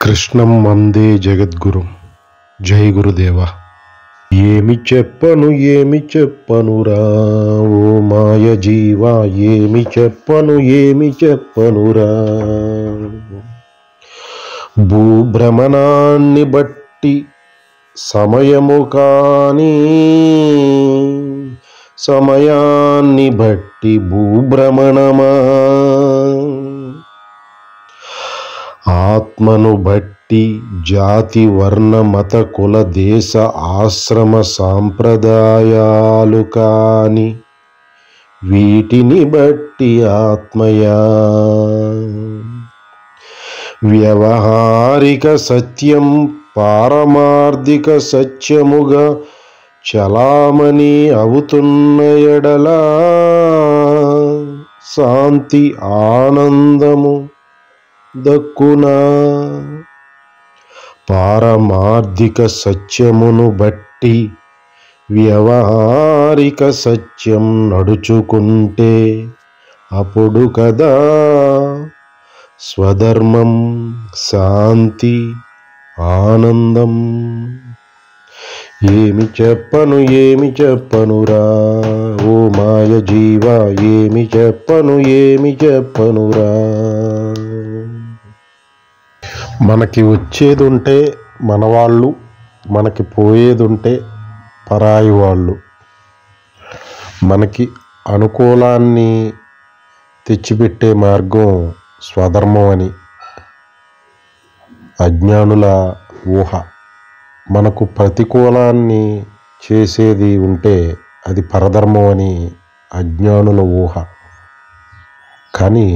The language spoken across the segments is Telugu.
కృష్ణం వందే జగద్గురు. జై గురుదేవ. ఏమి చెప్పనురా ఓ మాయ జీవా, ఏమి చెప్పనురా. భూభ్రమణాన్ని బట్టి సమయము కాని, సమయాన్ని బట్టి భూభ్రమణమా. ఆత్మను బట్టి జాతి వర్ణ మత కుల దేశ ఆశ్రమ సాంప్రదాయాలు కాని, వీటిని బట్టి ఆత్మయా. వ్యవహారిక సత్యం పారమార్థిక సత్యముగా చలామణి అవుతున్న ఎడలా శాంతి ఆనందము దక్కునా. పారమార్థిక సత్యమును బట్టి వ్యవహారిక సత్యం నడుచుకుంటే అప్పుడు కదా స్వధర్మం, శాంతి, ఆనందం. ఏమి చెప్పనురా ఓ మాయ జీవా, ఏమి చెప్పనురా. మనకి వచ్చేది ఉంటే మనవాళ్ళు, మనకి పోయేది ఉంటే పరాయి వాళ్ళు. మనకి అనుకూలాన్ని తెచ్చిపెట్టే మార్గం స్వధర్మం అని అజ్ఞానుల ఊహ. మనకు ప్రతికూలాన్ని చేసేది ఉంటే అది పరధర్మం అని అజ్ఞానుల ఊహ. కానీ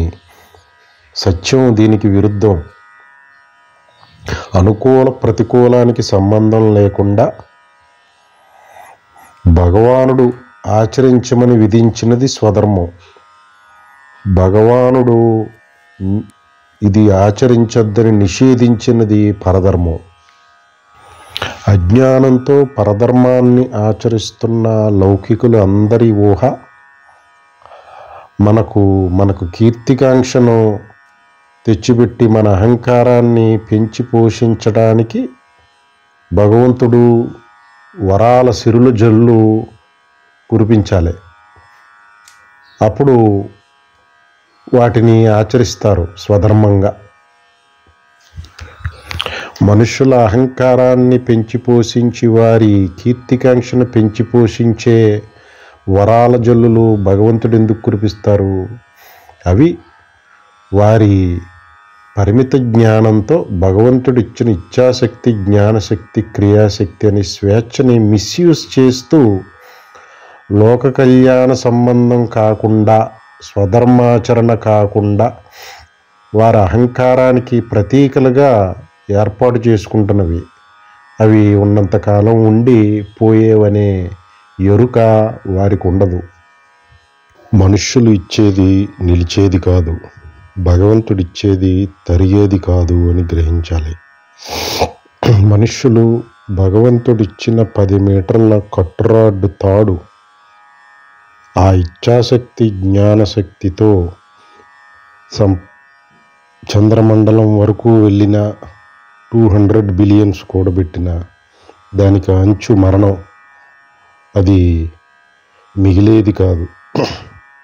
సత్యం దీనికి విరుద్ధం. అనుకూల ప్రతికూలానికి సంబంధం లేకుండా భగవానుడు ఆచరించమని విధించినది స్వధర్మం. భగవానుడు ఇది ఆచరించొద్దని నిషేధించినది పరధర్మం. అజ్ఞానంతో పరధర్మాన్ని ఆచరిస్తున్న లౌకికులు అందరి ఊహ మనకు కీర్తికాంక్షను తెచ్చిపెట్టి మన అహంకారాన్ని పెంచి పోషించడానికి భగవంతుడు వరాల సిరుల జల్లు కురిపించాలి. అప్పుడు వాటిని ఆచరిస్తారు స్వధర్మంగా. మనుషుల అహంకారాన్ని పెంచి పోషించి వారి కీర్తికాంక్షను పెంచి పోషించే వరాల జల్లులు భగవంతుడు ఎందుకు కురిపిస్తారు? అవి వారి పరిమిత జ్ఞానంతో భగవంతుడు ఇచ్చిన ఇచ్ఛాశక్తి, జ్ఞానశక్తి, క్రియాశక్తి అని స్వేచ్ఛని మిస్యూజ్ చేస్తూ లోక కళ్యాణ సంబంధం కాకుండా, స్వధర్మాచరణ కాకుండా వారి అహంకారానికి ప్రతీకలుగా ఏర్పాటు చేసుకుంటున్నవి. అవి ఉన్నంతకాలం ఉండి పోయేవనే ఎరుక వారికి ఉండదు. మనుష్యులు ఇచ్చేది నిలిచేది కాదు, భగవంతుడిచ్చేది తరిగేది కాదు అని గ్రహించాలి. మనుష్యులు భగవంతుడిచ్చిన 10 మీటర్ల కట్టురాడ్డు తాడు ఆ ఇచ్ఛాశక్తి, జ్ఞానశక్తితో చంద్రమండలం వరకు వెళ్ళిన 200 బిలియన్స్ కూడబెట్టిన దానికి అంచు మరణం, అది మిగిలేది కాదు.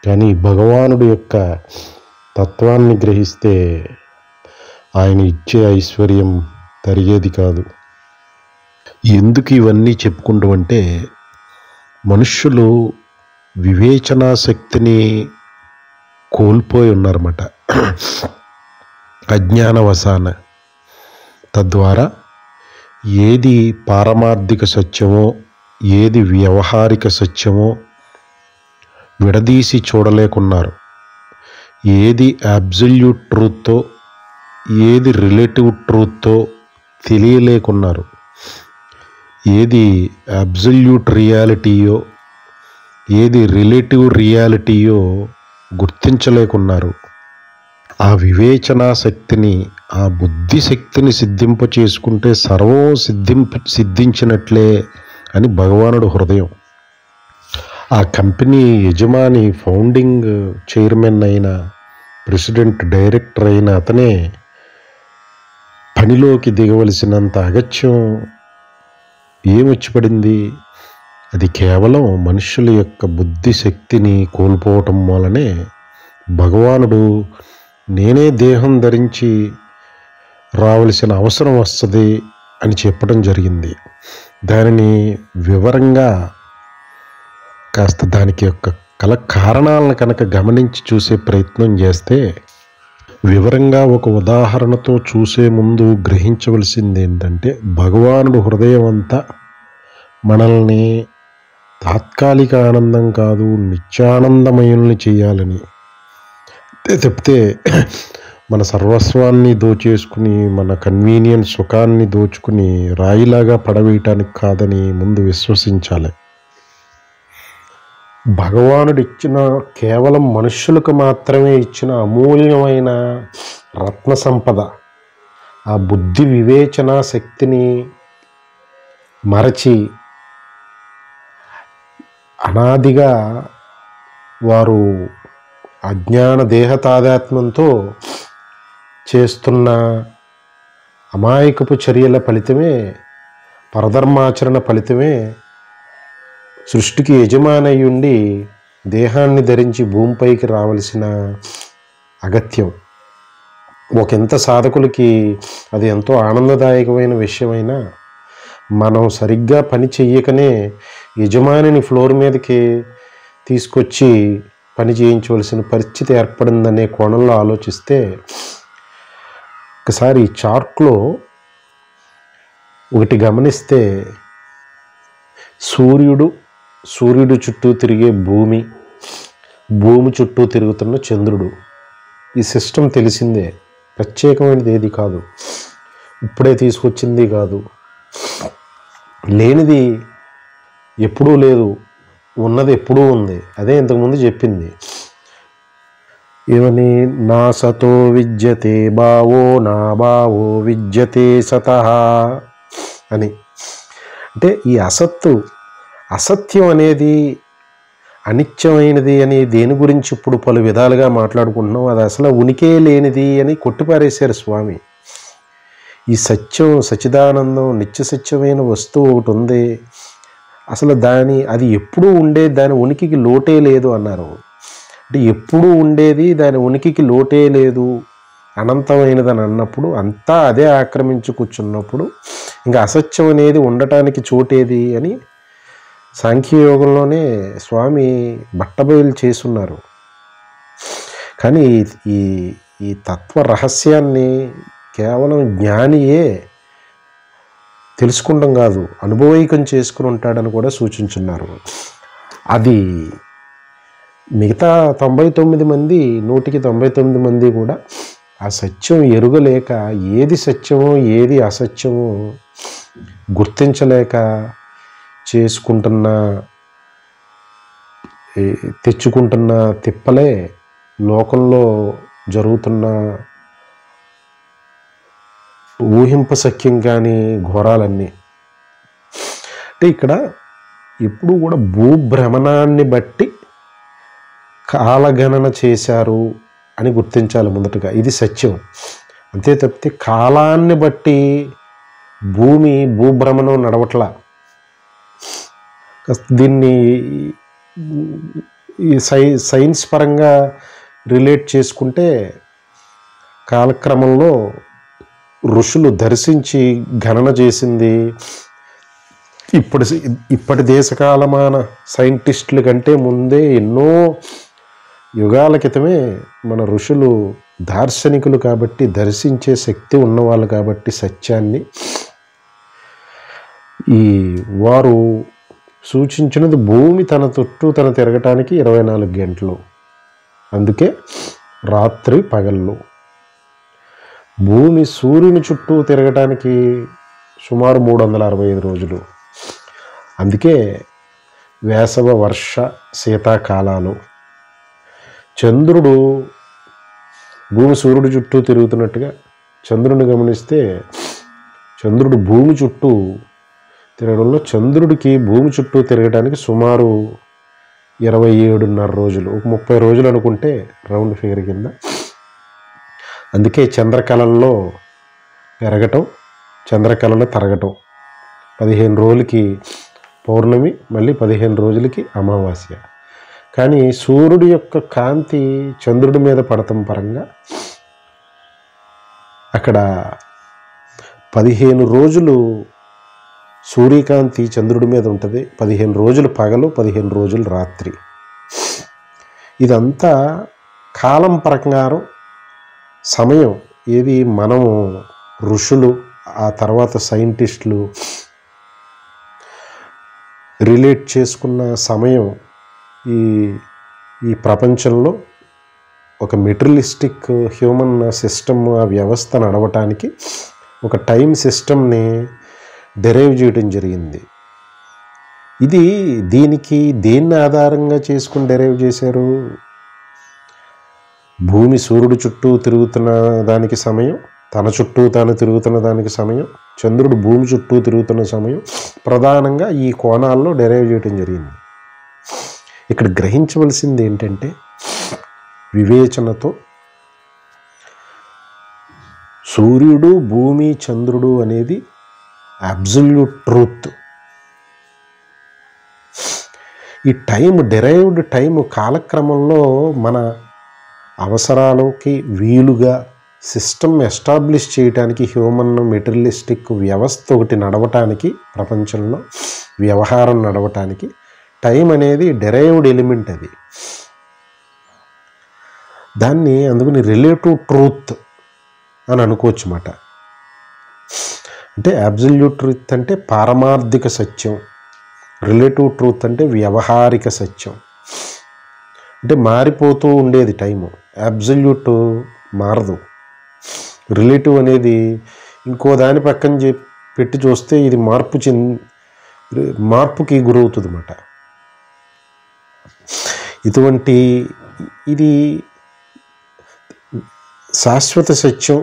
కానీ భగవానుడి యొక్క తత్వాన్ని గ్రహిస్తే ఆయన ఇచ్చే ఐశ్వర్యం తరిగేది కాదు. ఎందుకు ఇవన్నీ చెప్పుకుంటామంటే, మనుష్యులు వివేచనా శక్తిని కోల్పోయి ఉన్నారన్నమాట అజ్ఞానవశాన. తద్వారా ఏది పారమార్థిక సత్యమో, ఏది వ్యవహారిక సత్యమో విడదీసి చూడలేకున్నారు. ఏది అబ్సల్యూట్ ట్రూత్తో, ఏది రిలేటివ్ ట్రూత్తో తెలియలేకున్నారు. ఏది అబ్సల్యూట్ రియాలిటీయో, ఏది రిలేటివ్ రియాలిటీయో గుర్తించలేకున్నారు. ఆ వివేచనా శక్తిని, ఆ బుద్ధి శక్తిని సిద్ధింప చేసుకుంటే సర్వం సిద్ధించినట్లే అని భగవానుడు హృదయం. ఆ కంపెనీ యజమాని, ఫౌండింగ్ చైర్మన్ అయిన, ప్రెసిడెంట్, డైరెక్టర్ అయిన అతనే పనిలోకి దిగవలసినంత అగత్యం ఏమొచ్చి పడింది? అది కేవలం మనుషుల యొక్క బుద్ధి శక్తిని కోల్పోవటం వలనే భగవానుడు నేనే దేహం ధరించి రావలసిన అవసరం వస్తుంది అని చెప్పడం జరిగింది. దానిని వివరంగా కాస్త దానికి యొక్క కారణాలను కనుక గమనించి చూసే ప్రయత్నం చేస్తే, వివరంగా ఒక ఉదాహరణతో చూసే ముందు గ్రహించవలసింది ఏంటంటే, భగవానుడు హృదయం అంతా మనల్ని తాత్కాలిక ఆనందం కాదు నిత్యానందమయుల్ని చేయాలని, చెప్తే మన సర్వస్వాన్ని దోచేసుకుని మన కన్వీనియన్స్ సుఖాన్ని దోచుకుని రాయిలాగా పడవేయటానికి కాదని ముందు విశ్వసించాలి. భగవానుడు ఇచ్చిన కేవలం మనుష్యులకు మాత్రమే ఇచ్చిన అమూల్యమైన రత్న సంపద, ఆ బుద్ధి వివేచన శక్తిని మరచి అనాదిగా వారు అజ్ఞాన దేహ తాదాత్మ్యంతో చేస్తున్న అమాయకపు చర్యల ఫలితమే, పరధర్మాచరణ ఫలితమే సృష్టికి యజమానయ్యుండి దేహాన్ని ధరించి భూమిపైకి రావలసిన అగత్యం. ఒకంత సాధకులకి అది ఎంతో ఆనందదాయకమైన విషయమైనా, మనం సరిగ్గా పని చెయ్యకనే యజమానిని ఫ్లోర్ మీదకి తీసుకొచ్చి పని చేయించవలసిన పరిస్థితి ఏర్పడిందనే కోణంలో ఆలోచిస్తే, ఒకసారి ఈ చార్ట్లో ఒకటి గమనిస్తే, సూర్యుడు చుట్టూ తిరిగే భూమి, భూమి చుట్టూ తిరుగుతున్న చంద్రుడు. ఈ సిస్టమ్ తెలిసిందే, ప్రత్యేకమైనది ఏది కాదు, ఇప్పుడే తీసుకొచ్చింది కాదు, లేనిది ఎప్పుడూ లేదు, ఉన్నది ఎప్పుడూ ఉంది. అదే ఇంతకుముందు చెప్పింది, ఏమని? నా సతో విద్యతే భావో నా భావో విద్యతే సతః అని. అంటే ఈ అసత్యం అనేది అనిత్యమైనది అని దేని గురించి ఇప్పుడు పలు విధాలుగా మాట్లాడుకుంటున్నాం. అది అసలు ఉనికే లేనిది అని కొట్టిపారేశారు స్వామి. ఈ సత్యం, సచ్చిదానందం, నిత్య సత్యమైన వస్తువు ఒకటి ఉంది, అసలు అది ఎప్పుడూ ఉండేది, దాని ఉనికికి లోటే లేదు అన్నారు. అంటే ఎప్పుడూ ఉండేది, దాని ఉనికికి లోటే లేదు, అనంతమైనదని అన్నప్పుడు, అంతా అదే ఆక్రమించి కూర్చున్నప్పుడు ఇంకా అసత్యం అనేది ఉండటానికి చోటేది అని సాంఖ్యయోగంలోనే స్వామి బట్టబయలు చేసున్నారు. కానీ ఈ తత్వ రహస్యాన్ని కేవలం జ్ఞానియే తెలుసుకుంటాం కాదు, అనుభవైకం చేసుకుని ఉంటాడని కూడా సూచించున్నారు. అది మిగతా 99 మంది, 199 మంది కూడా ఆ సత్యం ఎరుగలేక, ఏది సత్యమో ఏది అసత్యమో గుర్తించలేక తెచ్చుకుంటున్న తిప్పలే లోకంలో జరుగుతున్న ఊహింపశక్యం కాని ఘోరాలన్నీ. అంటే ఇక్కడ ఎప్పుడు కూడా భూభ్రమణాన్ని బట్టి కాలగణన చేశారు అని గుర్తించాలి మొదటగా. ఇది సత్యం. అంతే తప్పితే కాలాన్ని బట్టి భూభ్రమణం నడవట్లా. దీన్ని ఈ సైన్స్ పరంగా రిలేట్ చేసుకుంటే, కాలక్రమంలో ఋషులు దర్శించి గణన చేసింది ఇప్పటి దేశకాలమాన సైంటిస్టుల కంటే ముందే ఎన్నో యుగాల క్రితమే మన ఋషులు దార్శనికులు కాబట్టి, దర్శించే శక్తి ఉన్నవాళ్ళు కాబట్టి సత్యాన్ని వారు సూచించినది భూమి తన చుట్టూ తన తిరగటానికి 24 గంటలు. అందుకే రాత్రి పగళ్ళు. భూమి సూర్యుని చుట్టూ తిరగటానికి సుమారు 365 రోజులు. అందుకే వేసవ, వర్ష, శీతాకాలాలు. చంద్రుడు భూమి సూర్యుడి చుట్టూ తిరుగుతున్నట్టుగా చంద్రుడిని గమనిస్తే, చంద్రుడు భూమి చుట్టూ తిరగడంలో చంద్రుడికి భూమి చుట్టూ తిరగడానికి సుమారు 27.5 రోజులు, ఒక 30 రోజులు అనుకుంటే రౌండ్ ఫిగర్ కింద. అందుకే చంద్రకళల్లో పెరగటం, చంద్రకళలు తరగటం, 15 రోజులకి పౌర్ణమి, మళ్ళీ 15 రోజులకి అమావాస్య. కానీ సూర్యుడి యొక్క కాంతి చంద్రుడి మీద పడటం పరంగా అక్కడ 15 రోజులు సూర్యకాంతి చంద్రుడి మీద ఉంటుంది, 15 రోజులు పగలు, 15 రోజులు రాత్రి. ఇదంతా కాలం ప్రకారం సమయం ఏది మనము ఋషులు ఆ తర్వాత సైంటిస్టులు రిలేట్ చేసుకున్న సమయం ఈ ప్రపంచంలో ఒక మెటీరియలిస్టిక్ హ్యూమన్ సిస్టమ్, ఆ వ్యవస్థ నడవటానికి ఒక టైం సిస్టమ్ని డెరైవ్ చేయడం జరిగింది. దీనికి దేన్ని ఆధారంగా చేసుకుని డెరైవ్ చేశారు? భూమి సూర్యుడు చుట్టూ తిరుగుతున్న దానికి సమయం, తన చుట్టూ తాను తిరుగుతున్న దానికి సమయం, చంద్రుడు భూమి చుట్టూ తిరుగుతున్న సమయం ప్రధానంగా ఈ కోణాల్లో డెరైవ్ చేయడం జరిగింది. ఇక్కడ గ్రహించవలసింది ఏంటంటే వివేచనతో సూర్యుడు, భూమి, చంద్రుడు అనేది అబ్సల్యూట్ ట్రూత్. ఈ డెరైవ్డ్ టైము కాలక్రమంలో మన అవసరాలకి వీలుగా సిస్టమ్ ఎస్టాబ్లిష్ చేయడానికి, హ్యూమన్ మెటీరియలిస్టిక్ వ్యవస్థ ఒకటి నడవటానికి, ప్రపంచంలో వ్యవహారం నడవటానికి టైం అనేది డెరైవ్డ్ ఎలిమెంట్. అది దాన్ని అందుకని రిలేటివ్ ట్రూత్ అని అనుకోవచ్చు అన్నమాట. అంటే అబ్సల్యూట్ ట్రూత్ అంటే పారమార్థిక సత్యం, రిలేటివ్ ట్రూత్ అంటే వ్యవహారిక సత్యం. అంటే మారిపోతూ ఉండేది టైము, అబ్సల్యూట్ మారదు. రిలేటివ్ అనేది ఇంకో దాని పక్కన పెట్టి చూస్తే ఇది మార్పుకి గురవుతుంది అన్నమాట. ఇది శాశ్వత సత్యం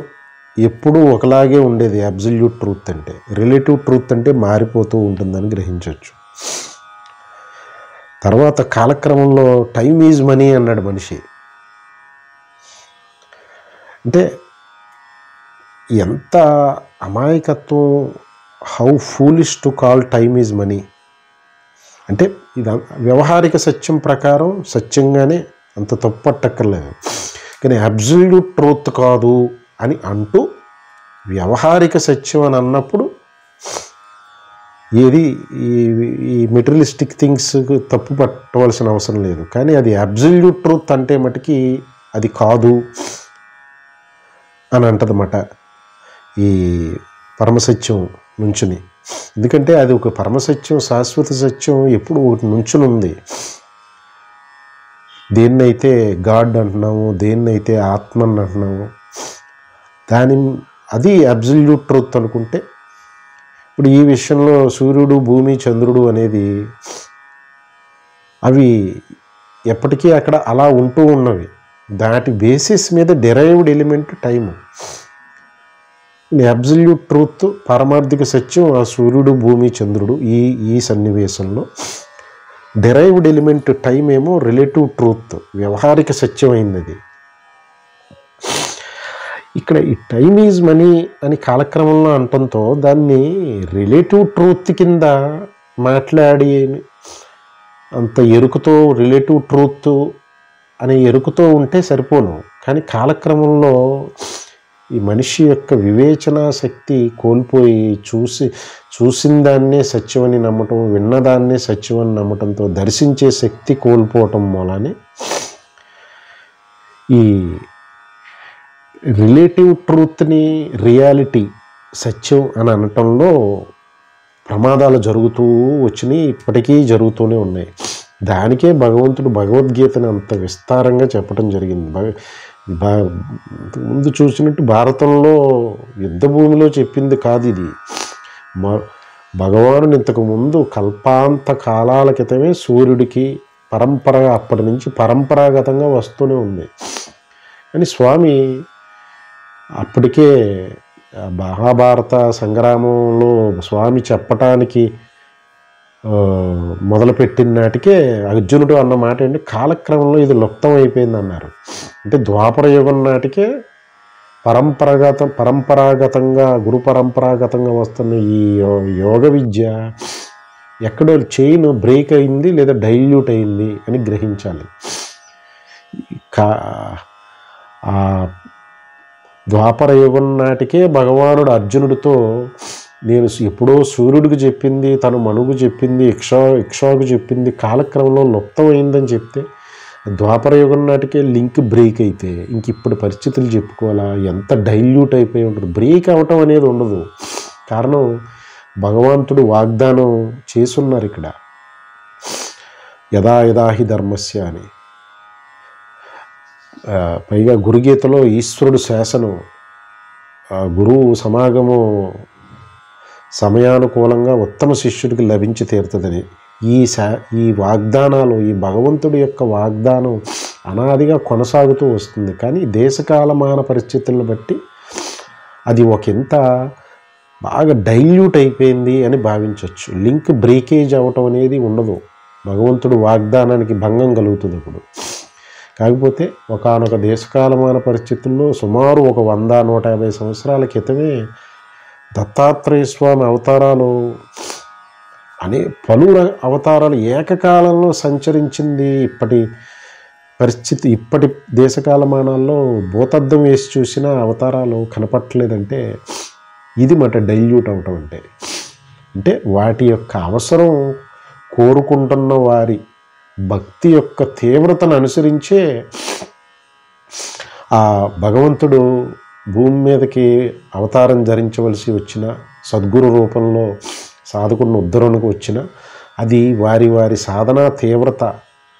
ఎప్పుడూ ఒకలాగే ఉండేది అబ్సల్యూట్ ట్రూత్ అంటే. రిలేటివ్ ట్రూత్ అంటే మారిపోతూ ఉంటుందని గ్రహించవచ్చు. తర్వాత కాలక్రమంలో టైమ్ ఈజ్ మనీ అన్నాడు మనిషి. అంటే ఎంత అమాయకత్వం, how foolish to call time is money. అంటే ఇది వ్యవహారిక సత్యం ప్రకారం సత్యంగానే, అంత తప్పట్టక్కర్లేదు. కానీ అబ్సల్యూట్ ట్రూత్ కాదు అని అంటూ వ్యవహారిక సత్యం అని అన్నప్పుడు ఈ మెటీరియలిస్టిక్ థింగ్స్ తప్పు పట్టవలసిన అవసరం లేదు. కానీ అది అబ్సల్యూట్ ట్రూత్ అంటే మటుకి అది కాదు అని అంటదన్నమాట ఈ పరమసత్యం నుంచుని. ఎందుకంటే అది ఒక పరమసత్యం, శాశ్వత సత్యం ఎప్పుడు ఒకటి నుంచుని ఉంది. దేన్నైతే గాడ్ అంటున్నాము, దేన్నైతే ఆత్మని అంటున్నాము, అది అబ్సల్యూట్ ట్రూత్ అనుకుంటే, ఇప్పుడు ఈ విషయంలో సూర్యుడు, భూమి, చంద్రుడు అనేది అవి ఎప్పటికీ అక్కడ అలా ఉంటూ ఉన్నవి. దాటి బేసిస్ మీద derived element time. Absolute truth, పారమార్థిక సత్యం ఆ సూర్యుడు, భూమి, చంద్రుడు. ఈ సన్నివేశంలో డెరైవ్డ్ ఎలిమెంట్ టైం ఏమో రిలేటివ్ ట్రూత్, వ్యవహారిక సత్యం అయింది. ఇక్కడ ఈ టైమ్ ఈజ్ మనీ అని కాలక్రమంలో అంటంతో దాన్ని రిలేటివ్ ట్రూత్ కింద మాట్లాడి అంత ఎరుకుతో రిలేటివ్ ట్రూత్ అనే ఎరుకుతో ఉంటే సరిపోను. కానీ కాలక్రమంలో ఈ మనిషి యొక్క వివేచన శక్తి కోల్పోయి చూసిన దాన్నే సత్యమని నమ్మటం, విన్నదాన్నే సత్యమని నమ్మటంతో దర్శించే శక్తి కోల్పోవటం మూలానే ఈ రిలేటివ్ ట్రూత్ని రియాలిటీ, సత్యం అని అనటంలో ప్రమాదాలు జరుగుతూ వచ్చినాయి, ఇప్పటికీ జరుగుతూనే ఉన్నాయి. దానికే భగవంతుడు భగవద్గీతని అంత విస్తారంగా చెప్పడం జరిగింది. ముందు చూసినట్టు భారతంలో యుద్ధభూమిలో చెప్పింది కాదు ఇది. భగవానుడు ఇంతకుముందు కల్పాంత కాలాల క్రితమే సూర్యుడికి అప్పటి నుంచి పరంపరాగతంగా వస్తూనే ఉంది. కానీ స్వామి అప్పటికే మహాభారత సంగ్రామంలో స్వామి చెప్పటానికి మొదలుపెట్టిన నాటికే అర్జునుడు అన్న మాట ఏంటి, కాలక్రమంలో ఇది లుప్తం అయిపోయింది అన్నారు. అంటే ద్వాపర యుగం నాటికే పరంపరాగతంగా గురు పరంపరాగతంగా వస్తున్న ఈ యోగ విద్య ఎక్కడో చైన్ బ్రేక్ అయింది లేదా డైల్యూట్ అయింది అని గ్రహించాలి. ఆ ద్వాపర యుగం నాటికే భగవానుడు అర్జునుడితో నేను ఎప్పుడో సూర్యుడికి చెప్పింది, తను మనుగు చెప్పింది, ఇక్షాకు చెప్పింది కాలక్రమంలో లుప్తమైందని చెప్తే ద్వాపర యుగం నాటికే లింక్ బ్రేక్ అయితే ఇంక ఇప్పుడు పరిస్థితులు చెప్పుకోవాలా, ఎంత డైల్యూట్ అయిపోయి ఉంటుంది. బ్రేక్ అవటం అనేది ఉండదు. కారణం భగవంతుడు వాగ్దానం చేసున్నారు ఇక్కడ, యదా యదాహి ధర్మస్య అని. పైగా గురుగీతలో ఈశ్వరుడు శాసనం, గురువు సమాగము సమయానుకూలంగా ఉత్తమ శిష్యుడికి లభించి తీరుతుందని. ఈ వాగ్దానాలు, ఈ భగవంతుడి యొక్క వాగ్దానం అనాదిగా కొనసాగుతూ వస్తుంది. కానీ దేశకాలమాన పరిస్థితులను బట్టి అది ఒకంత బాగా డైల్యూట్ అయిపోయింది అని భావించవచ్చు. లింక్ బ్రేకేజ్ అవ్వటం అనేది ఉండదు, భగవంతుడు వాగ్దానానికి భంగం కలుగుతుంది అప్పుడు. కాకపోతే ఒకానొక దేశకాలమాన పరిస్థితుల్లో సుమారు 100-150 సంవత్సరాల క్రితమే దత్తాత్రేయ స్వామి అవతారాలు పలు అవతారాలు ఏకకాలంలో సంచరించింది. ఇప్పటి దేశకాలమానాల్లో భూతద్దం వేసి చూసిన అవతారాలు కనపట్టలేదంటే ఇది మాట డైల్యూట్ అవటం అంటే వాటి యొక్క అవసరం కోరుకుంటున్న వారి భక్తి యొక్క తీవ్రతను అనుసరించే ఆ భగవంతుడు భూమి మీదకి అవతారం ధరించవలసి వచ్చిన, సద్గురు రూపంలో సాధకుడిని ఉద్ధరణకు వచ్చిన, అది వారి వారి సాధనా తీవ్రత,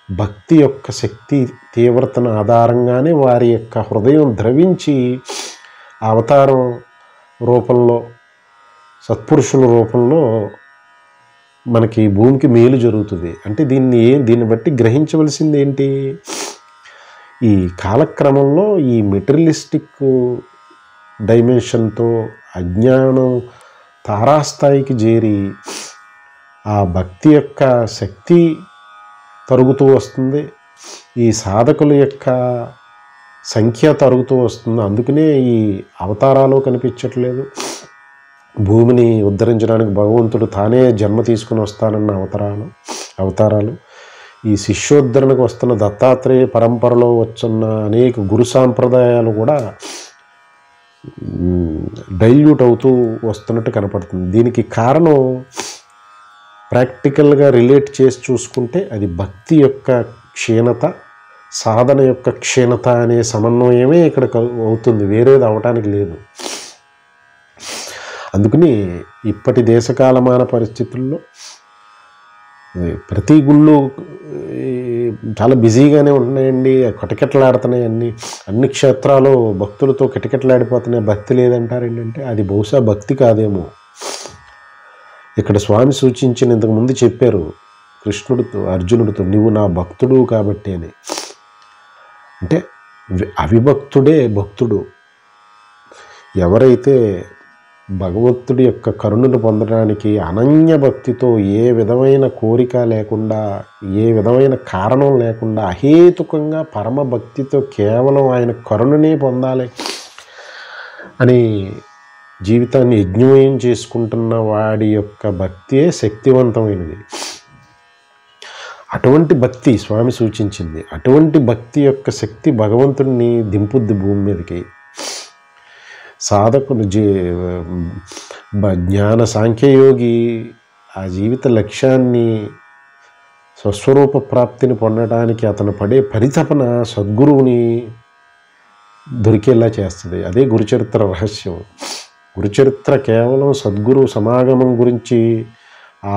భక్తి యొక్క శక్తి తీవ్రతను ఆధారంగానే వారి యొక్క హృదయం ద్రవించి అవతారం రూపంలో, సత్పురుషుల రూపంలో మనకి భూమికి మేలు జరుగుతుంది. అంటే దీన్ని బట్టి గ్రహించవలసింది ఏంటి? ఈ కాలక్రమంలో ఈ మెటీరియలిస్టిక్ డైమెన్షన్తో అజ్ఞానం తారాస్థాయికి చేరి ఆ భక్తి యొక్క శక్తి తరుగుతూ వస్తుంది, ఈ సాధకుల యొక్క సంఖ్య తరుగుతూ వస్తుంది. అందుకనే ఈ అవతారాలు కనిపించట్లేదు. భూమిని ఉద్ధరించడానికి భగవంతుడు తానే జన్మ తీసుకుని వస్తానన్న అవతారాలు, ఈ శిష్యోద్ధరణకు వస్తున్న దత్తాత్రేయ పరంపరలో వచ్చున్న అనేక గురు సాంప్రదాయాలు కూడా డైల్యూట్ అవుతూ వస్తున్నట్టు కనపడుతుంది. దీనికి కారణం ప్రాక్టికల్గా రిలేట్ చేసి చూసుకుంటే అది భక్తి యొక్క క్షీణత, సాధన యొక్క క్షీణత అనే సమన్వయమే ఇక్కడ అవుతుంది, వేరేది అవటానికి లేదు. అందుకని ఇప్పటి దేశకాలమాన పరిస్థితుల్లో ప్రతి గుళ్ళు చాలా బిజీగానే ఉంటున్నాయండి, కిటకిటలాడుతున్నాయి. అన్ని క్షేత్రాలు భక్తులతో కిటకిటలాడిపోతున్నాయి. భక్తి లేదంటారు ఏంటంటే అది బహుశా భక్తి కాదేమో. ఇక్కడ స్వామి సూచించిన, ఇంతకుముందు చెప్పారు కృష్ణుడితో అర్జునుడితో, నువ్వు నా భక్తుడు కాబట్టి అని. అంటే అవిభక్తుడే భక్తుడు. ఎవరైతే భగవంతుడి యొక్క కరుణను పొందడానికి అనన్య భక్తితో ఏ విధమైన కోరిక లేకుండా, ఏ విధమైన కారణం లేకుండా అహేతుకంగా పరమ భక్తితో కేవలం ఆయన కరుణనే పొందాలి అని జీవితాన్ని యజ్ఞమయం చేసుకుంటున్న వాడి యొక్క భక్తియే శక్తివంతమైనది. అటువంటి భక్తి స్వామి సూచించింది. అటువంటి భక్తి యొక్క శక్తి భగవంతుడిని దింపుద్ది భూమి మీదకి. సాధకుడు జ్ఞాన సాంఖ్యయోగి ఆ జీవిత లక్ష్యాన్ని, స్వస్వరూప ప్రాప్తిని పొందడానికి అతను పడే పరితపన సద్గురువుని దొరికేలా చేస్తుంది. అదే గురుచరిత్ర రహస్యం. గురుచరిత్ర కేవలం సద్గురు సమాగమం గురించి ఆ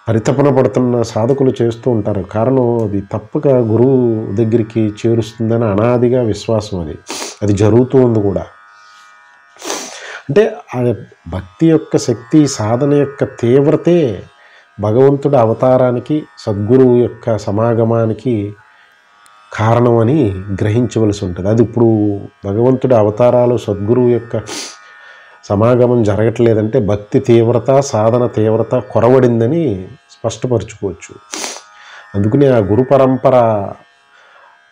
పరితపన పడుతున్న సాధకులు చేస్తూ ఉంటారు. కారణం అది తప్పక గురువు దగ్గరికి చేరుస్తుందని అనాదిగా విశ్వాసం. అది జరుగుతూ ఉంది కూడా. అంటే ఆ భక్తి యొక్క శక్తి, సాధన యొక్క తీవ్రతే భగవంతుడి అవతారానికి, సద్గురువు యొక్క సమాగమానికి కారణం అని గ్రహించవలసి ఉంటుంది. అది ఇప్పుడు భగవంతుడి అవతారాలు, సద్గురువు యొక్క సమాగమం జరగట్లేదంటే భక్తి తీవ్రత, సాధన తీవ్రత కొరవడిందని స్పష్టపరచుకోవచ్చు. అందుకని ఆ గురు పరంపర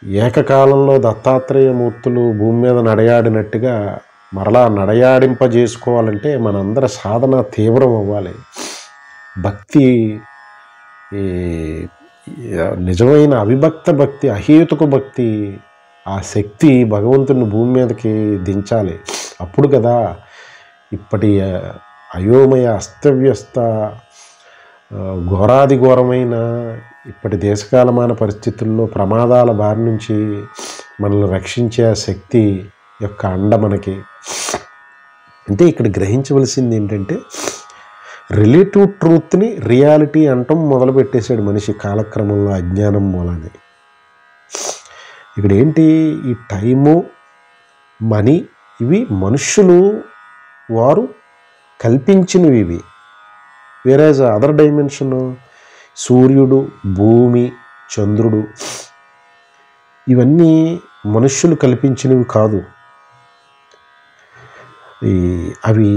ఏకకాలంలో దత్తాత్రేయ మూర్తులు భూమి మీద నడయాడినట్టుగా మరలా నడయాడింపజేసుకోవాలంటే మనందరి సాధన తీవ్రం అవ్వాలి. భక్తి నిజమైన అవిభక్త భక్తి, అహేతుక భక్తి, ఆ శక్తి భగవంతుని భూమి మీదకి దించాలి. అప్పుడు కదా ఇప్పటి అయోమయ అస్తవ్యస్త ఘోరాది ఘోరమైన ఇప్పటి దేశకాలమాన పరిస్థితుల్లో ప్రమాదాల బారి నుంచి మనల్ని రక్షించే శక్తి యొక్క అండ మనకి. అంటే ఇక్కడ గ్రహించవలసింది ఏంటంటే రిలేటివ్ ట్రూత్ని రియాలిటీ అంటాం మొదలుపెట్టేశాడు మనిషి కాలక్రమంలో అజ్ఞానం మూలాన్ని. ఇక్కడ ఏంటి, ఈ టైము, మనీ ఇవి మనుష్యులు వారు కల్పించినవి. ఇవి వేరేజ్ అదర్ డైమెన్షన్ సూర్యుడు, భూమి, చంద్రుడు ఇవన్నీ మనుష్యులు కల్పించినవి కాదు. అవి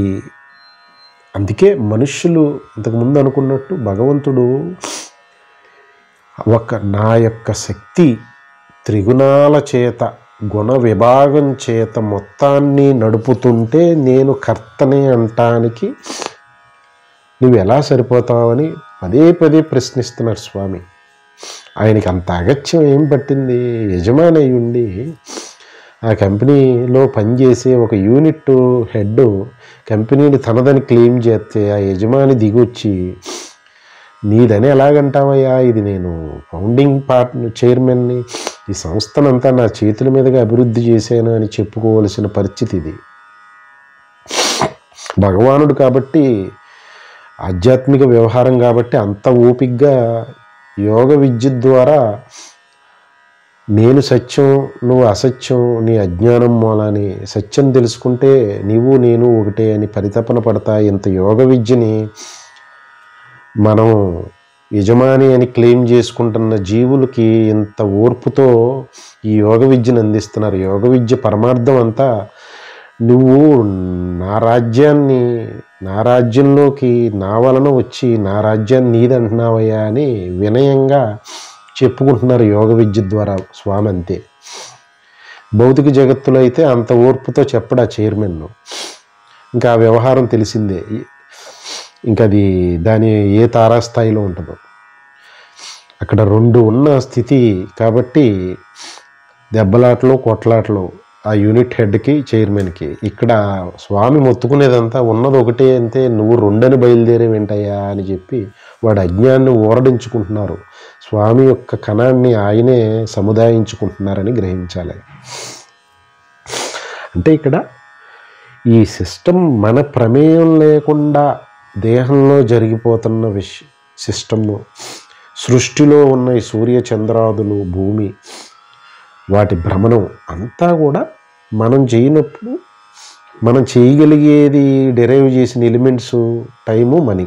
అందుకే మనుష్యులు ఇంతకుముందు అనుకున్నట్టు భగవంతుడు నా యొక్క శక్తి త్రిగుణాల చేత గుణ విభాగం చేత మొత్తాన్ని నడుపుతుంటే నేను కర్తనే అంటానికి నువ్వు ఎలా సరిపోతావని పదే పదే ప్రశ్నిస్తున్నారు స్వామి. ఆయనకి అంత అగత్యం ఏం పట్టింది? యజమాని అయి ఉండి ఆ కంపెనీలో పనిచేసే ఒక యూనిట్ హెడ్ కంపెనీని తనదని క్లెయిమ్ చేస్తే ఆ యజమాని దిగొచ్చి నీదని ఎలాగంటావయ్యా, ఇది నేను ఫౌండింగ్ చైర్మన్ని, ఈ సంస్థనంతా నా చేతుల మీదుగా అభివృద్ధి చేశాను అని చెప్పుకోవలసిన పరిస్థితి ఇది. భగవానుడు కాబట్టి, ఆధ్యాత్మిక వ్యవహారం కాబట్టి అంత ఓపిగ్గా యోగ విద్య ద్వారా నేను సత్యం, నువ్వు అసత్యం, నీ అజ్ఞానం మూలాని సత్యం తెలుసుకుంటే నీవు నేను ఒకటే అని పరితపన పడతా ఇంత యోగ విద్యని మనం యజమాని అని క్లెయిమ్ చేసుకుంటున్న జీవులకి ఇంత ఓర్పుతో ఈ యోగ విద్యను అందిస్తున్నారు. యోగ విద్య పరమార్థం అంతా నువ్వు నా రాజ్యంలోకి నా వలన వచ్చి నా రాజ్యాన్ని నీదంటున్నావయ్యా అని వినయంగా చెప్పుకుంటున్నారు యోగ విద్య ద్వారా స్వామి. అంతే. భౌతిక జగత్తులో అయితే అంత ఓర్పుతో చెప్పడా చైర్మన్. ఇంకా ఆ వ్యవహారం తెలిసిందే. ఇంకా అది దాని ఏ తారాస్థాయిలో ఉంటుందో. అక్కడ రెండు ఉన్న స్థితి కాబట్టి దెబ్బలాటలు కొట్లాటలు ఆ యూనిట్ హెడ్కి చైర్మన్కి. ఇక్కడ స్వామి మొత్తుకునేదంతా ఉన్నది ఒకటే అంతే, నువ్వు రెండని బయలుదేరేవేంటయ్యా అని చెప్పి వాడు అజ్ఞాన్ని ఊరడించుకుంటున్నారు. స్వామి యొక్క కణాన్ని ఆయనే సముదాయించుకుంటున్నారని గ్రహించాలి. అంటే ఇక్కడ ఈ సిస్టమ్ మన ప్రమేయం లేకుండా దేహంలో జరిగిపోతున్న సిస్టము, సృష్టిలో ఉన్న ఈ సూర్య చంద్రాదులు, భూమి, వాటి భ్రమణం అంతా కూడా మనం చేయనప్పుడు మనం చేయగలిగేది డెరైవ్ చేసిన ఎలిమెంట్స్ టైము, మనీ,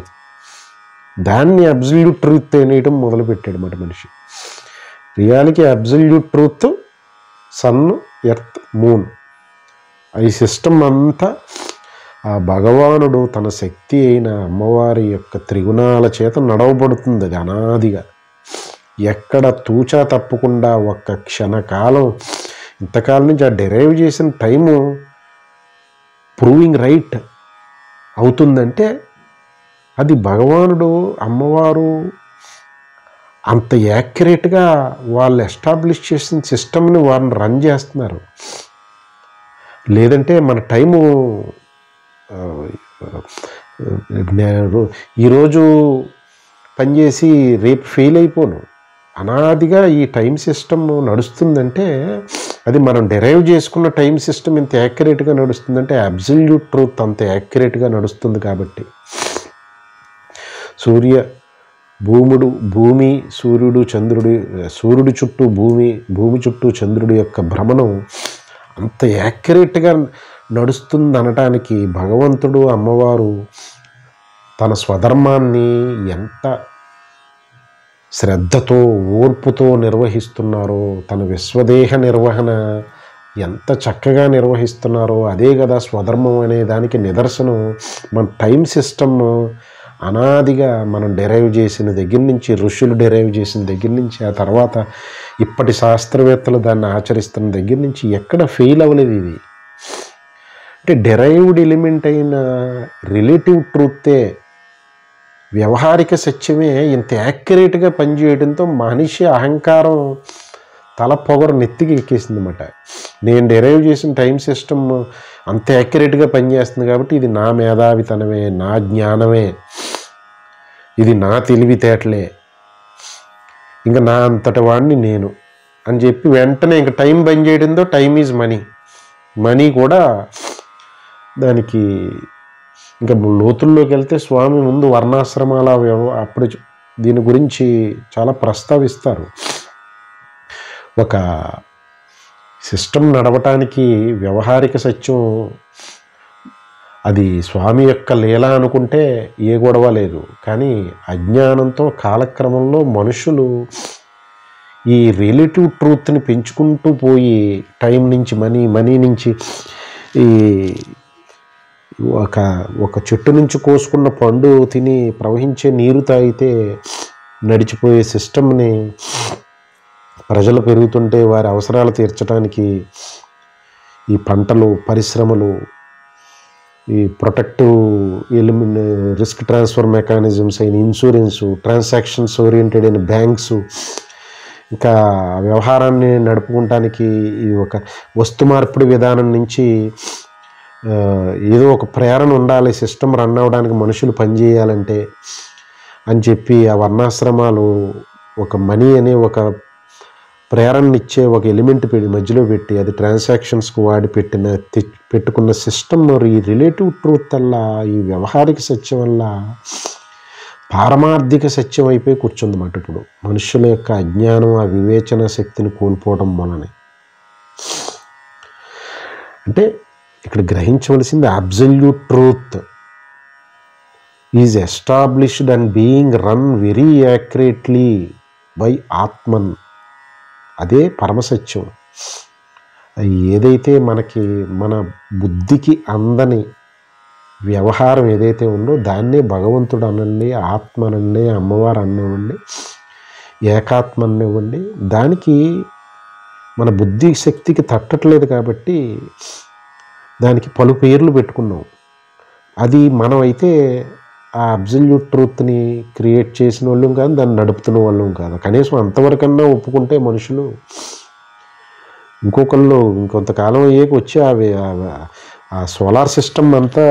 దాన్ని అబ్సల్యూట్ ట్రూత్ అనేయటం మొదలుపెట్టాడు మన మనిషి. Reality absolute truth sun, earth, moon, ఈ సిస్టమ్ అంతా ఆ భగవానుడు తన శక్తి అయిన అమ్మవారి యొక్క త్రిగుణాల చేత నడవబడుతుంది. అది అనాదిగా ఎక్కడ తూచా తప్పకుండా ఒక్క క్షణకాలం ఇంతకాలం నుంచి ఆ డెరైవ్ చేసిన టైము ప్రూవింగ్ రైట్ అవుతుందంటే అది భగవానుడు అమ్మవారు అంత యాక్యురేట్గా వాళ్ళు ఎస్టాబ్లిష్ చేసిన సిస్టమ్ని వారిని రన్ చేస్తున్నారు. లేదంటే మన టైము ఈరోజు పనిచేసి రేపు ఫెయిల్ అయిపోను. అనాదిగా ఈ టైం సిస్టమ్ నడుస్తుందంటే అది మనం డెరైవ్ చేసుకున్న టైం సిస్టమ్ ఇంత యాక్యురేట్గా నడుస్తుందంటే అబ్సల్యూట్ ట్రూత్ అంత యాక్యురేట్గా నడుస్తుంది. కాబట్టి భూమి, సూర్యుడు, చంద్రుడు, సూర్యుడు చుట్టూ భూమి, భూమి చుట్టూ చంద్రుడి యొక్క భ్రమణం అంత యాక్యురేట్గా నడుస్తుంది అనటానికి భగవంతుడు అమ్మవారు తన స్వధర్మాన్ని ఎంత శ్రద్ధతో ఓర్పుతో నిర్వహిస్తున్నారో, తన విశ్వదేహ నిర్వహణ ఎంత చక్కగా నిర్వహిస్తున్నారో అదే కదా స్వధర్మం అనే దానికి నిదర్శనం. మన టైం సిస్టమ్ అనాదిగా మనం డెరైవ్ చేసిన దగ్గర నుంచి, ఋషులు డెరైవ్ చేసిన దగ్గర నుంచి, ఆ తర్వాత ఇప్పటి శాస్త్రవేత్తలు దాన్ని ఆచరిస్తున్న దగ్గర నుంచి ఎక్కడ ఫెయిల్ అవ్వలేదు ఇది. అంటే డెరైవ్డ్ ఎలిమెంట్ అయిన రిలేటివ్ ట్రూతే, వ్యవహారిక సత్యమే ఇంత యాక్యురేట్గా పనిచేయడంతో మనిషి అహంకారం తల పొగరు నెత్తికి ఎక్కేసింది అన్నమాట. నేను డెరైవ్ చేసిన టైం సిస్టమ్ అంత యాక్యురేట్గా పనిచేస్తుంది కాబట్టి ఇది నా మేధావితనమే, నా జ్ఞానమే, ఇది నా తెలివితేటలే, ఇంకా నా అంతటి వాడిని నేను అని చెప్పి వెంటనే ఇంకా టైం బంద్ చేయడంతో టైం ఈజ్ మనీ, మనీ కూడా దానికి ఇంకా లోతుల్లోకి వెళ్తే స్వామి ముందు వర్ణాశ్రమాల అప్పుడు దీని గురించి చాలా ప్రస్తావిస్తారు. ఒక సిస్టమ్ నడవటానికి వ్యవహారిక సత్యం అది స్వామి యొక్క లీల అనుకుంటే ఏ గొడవ లేదు. కానీ అజ్ఞానంతో కాలక్రమంలో మనుషులు ఈ రిలేటివ్ ట్రూత్ని పెంచుకుంటూ పోయి టైం నుంచి మనీ, మనీ నుంచి ఈ ఒక చెట్టు నుంచి కోసుకున్న పండు తిని ప్రవహించే నీరు తాగితే నడిచిపోయే సిస్టమ్ని ప్రజలు పెరుగుతుంటే వారి అవసరాలు తీర్చడానికి ఈ పంటలు, పరిశ్రమలు, ఈ ప్రొటెక్టివ్ రిస్క్ ట్రాన్స్ఫర్ మెకానిజమ్స్ అయిన ఇన్సూరెన్సు, ట్రాన్సాక్షన్స్ ఓరియంటెడ్ అయిన బ్యాంక్స్, ఇంకా వ్యవహారాన్ని నడుపుకోవటానికి ఈ ఒక వస్తు మార్పిడి విధానం నుంచి ఏదో ఒక ప్రేరణ ఉండాలి సిస్టమ్ రన్ అవ్వడానికి, మనుషులు పనిచేయాలంటే అని చెప్పి ఆ వర్ణాశ్రమాలు ఒక మనీ అనే ఒక ప్రేరణనిచ్చే ఒక ఎలిమెంట్ మధ్యలో పెట్టి అది ట్రాన్సాక్షన్స్కు వాడి పెట్టుకున్న సిస్టమ్ ఈ రిలేటివ్ ట్రూత్ వల్ల, ఈ వ్యవహారిక సత్యం వల్ల పారమార్థిక సత్యం అయిపోయి కూర్చుందన్నమాట. ఇప్పుడు మనుషుల యొక్క అజ్ఞానం, ఆ వివేచన శక్తిని కోల్పోవడం వలన. అంటే ఇక్కడ గ్రహించవలసింది absolute truth is established and being run very accurately by Atman. అదే పరమసత్యం. ఏదైతే మనకి మన బుద్ధికి అందని వ్యవహారం ఏదైతే ఉందో దాన్నే భగవంతుడు అనండి, ఆత్మ అనండి, అమ్మవారు అనివ్వండి, ఏకాత్మ అనివ్వండి, దానికి మన బుద్ధి శక్తికి తట్టట్లేదు కాబట్టి దానికి పలు పేర్లు పెట్టుకున్నాం. అది మనం అయితే ఆ అబ్సల్యూట్ ట్రూత్ని క్రియేట్ చేసిన వాళ్ళం కాదు, దాన్ని నడుపుతున్న వాళ్ళం కాదు. కనీసం అంతవరకన్నా ఒప్పుకుంటే మనుషులు ఇంకొంతకాలం అయ్యాక వచ్చి ఆ సోలార్ సిస్టమ్ అంతా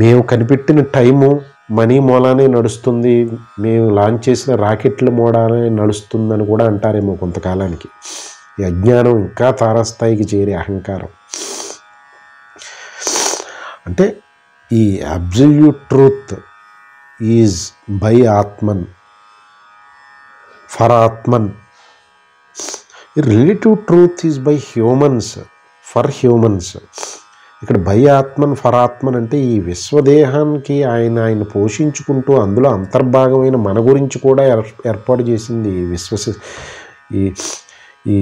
మేము కనిపెట్టిన టైము, మనీ మూలానే నడుస్తుంది, మేము లాంచ్ చేసిన రాకెట్ల మూలానే నడుస్తుందని కూడా అంటారేమో కొంతకాలానికి. ఈ అజ్ఞానం ఇంకా తారాస్థాయికి చేరే అహంకారం. అంటే ఈ absolute truth is by Atman, for Atman. Relative truth is by humans, for humans. ఇక్కడ బై ఆత్మన్, ఫర్ ఆత్మన్ అంటే ఈ విశ్వదేహానికి ఆయన పోషించుకుంటూ అందులో అంతర్భాగమైన మన గురించి కూడా ఏర్పాటు చేసింది ఈ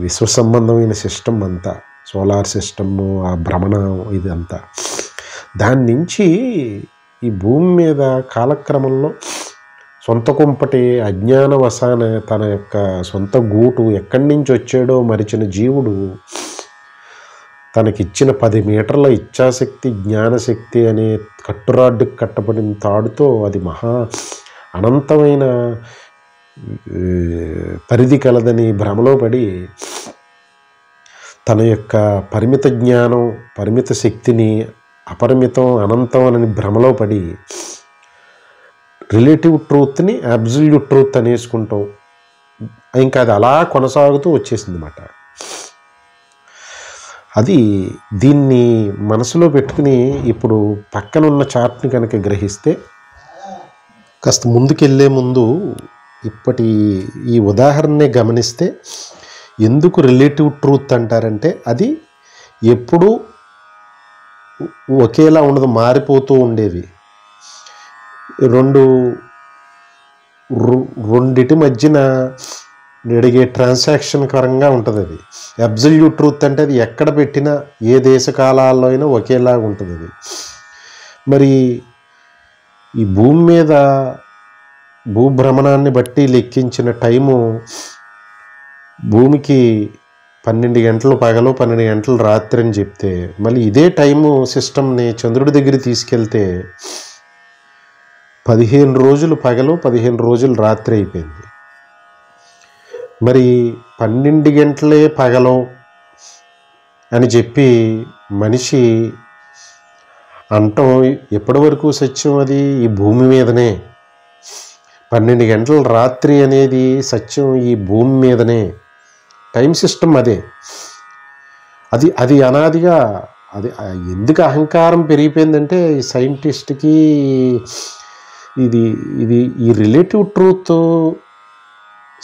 విశ్వ సంబంధమైన సిస్టమ్ అంతా, సోలార్ సిస్టము, ఆ భ్రమణం, ఇదంతా. దాని నుంచి ఈ భూమి మీద కాలక్రమంలో సొంత కుంపటి అజ్ఞానవశాన తన యొక్క సొంత గూటు ఎక్కడి నుంచి వచ్చాడో మరిచిన జీవుడు తనకిచ్చిన 10 మీటర్ల ఇచ్ఛాశక్తి, జ్ఞానశక్తి అనే కట్టురాడ్డుకి కట్టబడిన తాడుతో అది మహా అనంతమైన పరిధి కలదని భ్రమలో పడి తన యొక్క పరిమిత జ్ఞానం, పరిమిత శక్తిని అపరిమితం, అనంతం అని భ్రమలో పడి రిలేటివ్ ట్రూత్ని అబ్సల్యూట్ ట్రూత్ అనేసుకుంటాం. ఇంకా అది అలా కొనసాగుతూ వచ్చేసింది అన్నమాట. అది దీన్ని మనసులో పెట్టుకుని ఇప్పుడు పక్కనున్న చార్ట్ని కనుక గ్రహిస్తే, కాస్త ముందుకెళ్ళే ముందు ఇప్పటి ఈ ఉదాహరణనే గమనిస్తే, ఎందుకు రిలేటివ్ ట్రూత్ అంటారంటే అది ఎప్పుడూ ఒకేలా ఉండదు, మారిపోతూ ఉండేది. రెండిటి మధ్యన జరిగే ట్రాన్సాక్షన్ పరంగా ఉంటుంది. అది అబ్సల్యూట్ ట్రూత్ అంటే అది ఎక్కడ పెట్టినా ఏ దేశ కాలాల్లో అయినా ఒకేలాగా ఉంటుంది. అది మరి ఈ భూమి మీద భూభ్రమణాన్ని బట్టి లెక్కించిన టైము భూమికి 12 గంటలు పగలు 12 గంటలు రాత్రి అని చెప్తే, మళ్ళీ ఇదే టైము సిస్టమ్ని చంద్రుడి దగ్గర తీసుకెళ్తే 15 రోజులు పగలు 15 రోజులు రాత్రి అయిపోయింది. మరి 12 గంటలే పగలు అని చెప్పి మనిషి అంటాం ఎప్పటి వరకు సత్యం? అది ఈ భూమి మీదనే. 12 గంటల రాత్రి అనేది సత్యం ఈ భూమి మీదనే. టైం సిస్టమ్ అదే. అది అది అనాదిగా అది ఎందుకు అహంకారం పెరిగిపోయిందంటే ఈ సైంటిస్ట్కి ఇది ఇది ఈ relative truth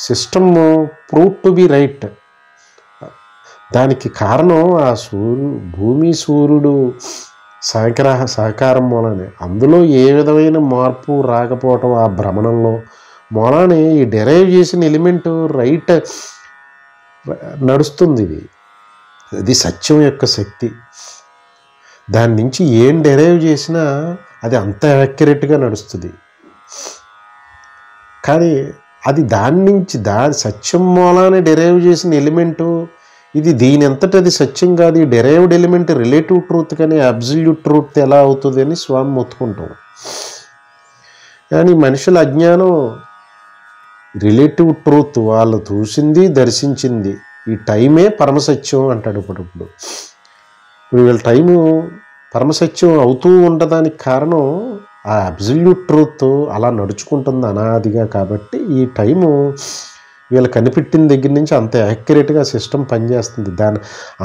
system prove to be right. దానికి కారణం ఆ భూమి సూర్యుడు సహకారం మూలనే. అందులో ఏ విధమైన మార్పు రాకపోవటం ఆ భ్రమణంలో మూలానే ఈ డెరైవ్ చేసిన ఎలిమెంట్ రైట్ నడుస్తుంది. ఇది సత్యం యొక్క శక్తి. దాని నుంచి ఏం డెరైవ్ చేసినా అది అంత యాక్యురేట్గా నడుస్తుంది. కానీ అది దాని నుంచి సత్యం మూలానే డెరైవ్ చేసిన ఎలిమెంటు ఇది దీని అంతటా అది సత్యం కాదు. ఈ డెరైవ్డ్ ఎలిమెంట్ రిలేటివ్ ట్రూత్ కానీ అబ్సల్యూట్ ట్రూత్ ఎలా అవుతుంది అని స్వామి మొత్తుకుంటాం. కానీ మనుషుల అజ్ఞానం రిలేటివ్ ట్రూత్ వాళ్ళు చూసింది దర్శించింది ఈ టైమే పరమసత్యం అంటాడు. ఇప్పుడు వీళ్ళ టైము పరమసత్యం అవుతూ ఉండడానికి కారణం ఆ అబ్సల్యూట్ ట్రూత్ అలా నడుచుకుంటుంది అనాదిగా. కాబట్టి ఈ టైము వీళ్ళు కనిపెట్టిన దగ్గర నుంచి అంత యాక్యురేట్గా సిస్టమ్ పనిచేస్తుంది.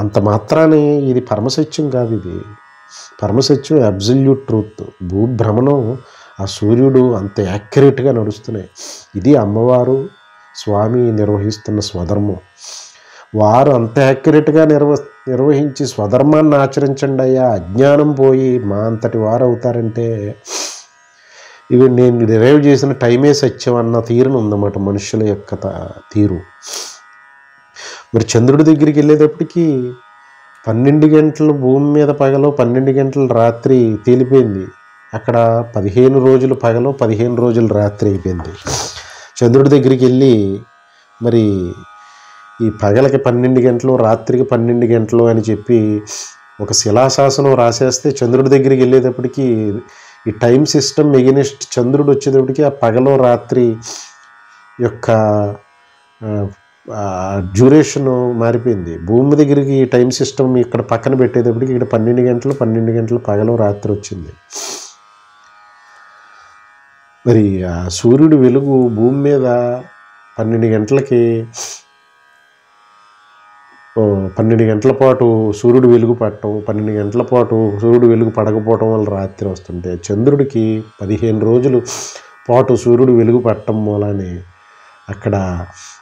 అంత మాత్రానే ఇది పరమసత్యం కాదు. ఇది పరమసత్యం అబ్సల్యూట్ ట్రూత్. భూభ్రమణం ఆ సూర్యుడు అంత యాక్యురేట్గా నడుస్తున్నాయి. ఇది అమ్మవారు స్వామి నిర్వహిస్తున్న స్వధర్మం. వారు అంత యాక్యురేట్గా నిర్వహించి స్వధర్మాన్ని ఆచరించండి అయ్యా, అజ్ఞానం పోయి మా అంతటి వారు అవుతారంటే ఇవి నేను డిరైవ్ చేసిన టైమే సత్యం అన్న తీరును ఉందన్నమాట మనుషుల యొక్క తీరు. మరి చంద్రుడి దగ్గరికి వెళ్ళేటప్పటికి 12 గంటలు భూమి మీద పగలు 12 గంటలు రాత్రి తేలిపోయింది. అక్కడ 15 రోజులు పగలు 15 రోజులు రాత్రి అయిపోయింది. చంద్రుడి దగ్గరికి వెళ్ళి మరి ఈ పగలకి 12 గంటలు రాత్రికి 12 గంటలు అని చెప్పి ఒక శిలాశాసనం రాసేస్తే చంద్రుడి దగ్గరికి వెళ్ళేటప్పటికి ఈ టైం సిస్టమ్ ఎగెనిస్ట్ చంద్రుడు వచ్చేటప్పటికి ఆ పగలు రాత్రి యొక్క డ్యూరేషన్ మారిపోయింది. భూమి దగ్గరికి ఈ టైం సిస్టమ్ ఇక్కడ పక్కన పెట్టేటప్పటికి ఇక్కడ 12 గంటలు పగలు రాత్రి వచ్చింది. మరి ఆ సూర్యుడు వెలుగు భూమి మీద 12 గంటలకి 12 గంటల పాటు సూర్యుడు వెలుగు పడటం, 12 గంటల పాటు సూర్యుడు వెలుగు పడకపోవటం వల్ల రాత్రి వస్తుంటే చంద్రుడికి 15 రోజులు పాటు సూర్యుడు వెలుగు పడటం మూలానే అక్కడ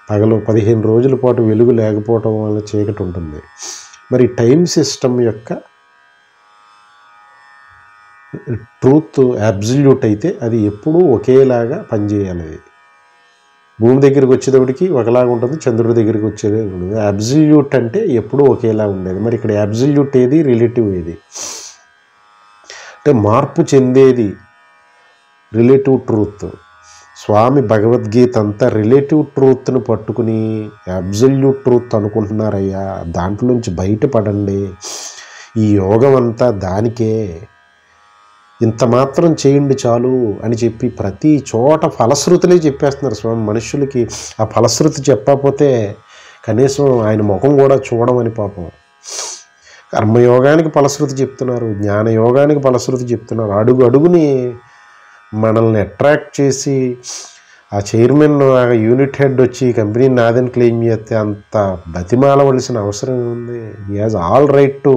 పగలు 15 రోజుల పాటు వెలుగు లేకపోవటం వల్ల చీకటి ఉంటుంది. మరి టైం సిస్టమ్ యొక్క ట్రూత్ అబ్సల్యూట్ అయితే అది ఎప్పుడూ ఒకేలాగా పనిచేయాలి. భూమి దగ్గరికి వచ్చేటప్పటికి ఒకలాగా ఉంటుంది, చంద్రుడి దగ్గరికి వచ్చేది ఉంటుంది. అబ్సల్యూట్ అంటే ఎప్పుడూ ఒకేలా ఉండేది. మరి ఇక్కడ అబ్సల్యూట్ ఏది, రిలేటివ్ ఏది అంటే మార్పు చెందేది రిలేటివ్ ట్రూత్. స్వామి భగవద్గీత అంతా రిలేటివ్ ట్రూత్ను పట్టుకుని అబ్సల్యూట్ ట్రూత్ అనుకుంటున్నారయ్యా, దాంట్లో నుంచి బయటపడండి. ఈ యోగం అంతా దానికే, ఇంత మాత్రం చేయండి చాలు అని చెప్పి ప్రతి చోట ఫలశ్రుతులే చెప్పేస్తున్నారు స్వామి. మనుషులకి ఆ ఫలశ్రుతి చెప్పకపోతే కనీసం ఆయన ముఖం కూడా చూడమని పాపం. కర్మయోగానికి ఫలశ్రుతి చెప్తున్నారు, జ్ఞానయోగానికి ఫలశ్రుతి చెప్తున్నారు. అడుగు అడుగుని మనల్ని అట్రాక్ట్ చేసి ఆ చైర్మన్ యూనిట్ హెడ్ వచ్చి కంపెనీ నాదని క్లెయిమ్ చేస్తే అంత బతిమాలవలసిన అవసరం ఉంది. He has all right to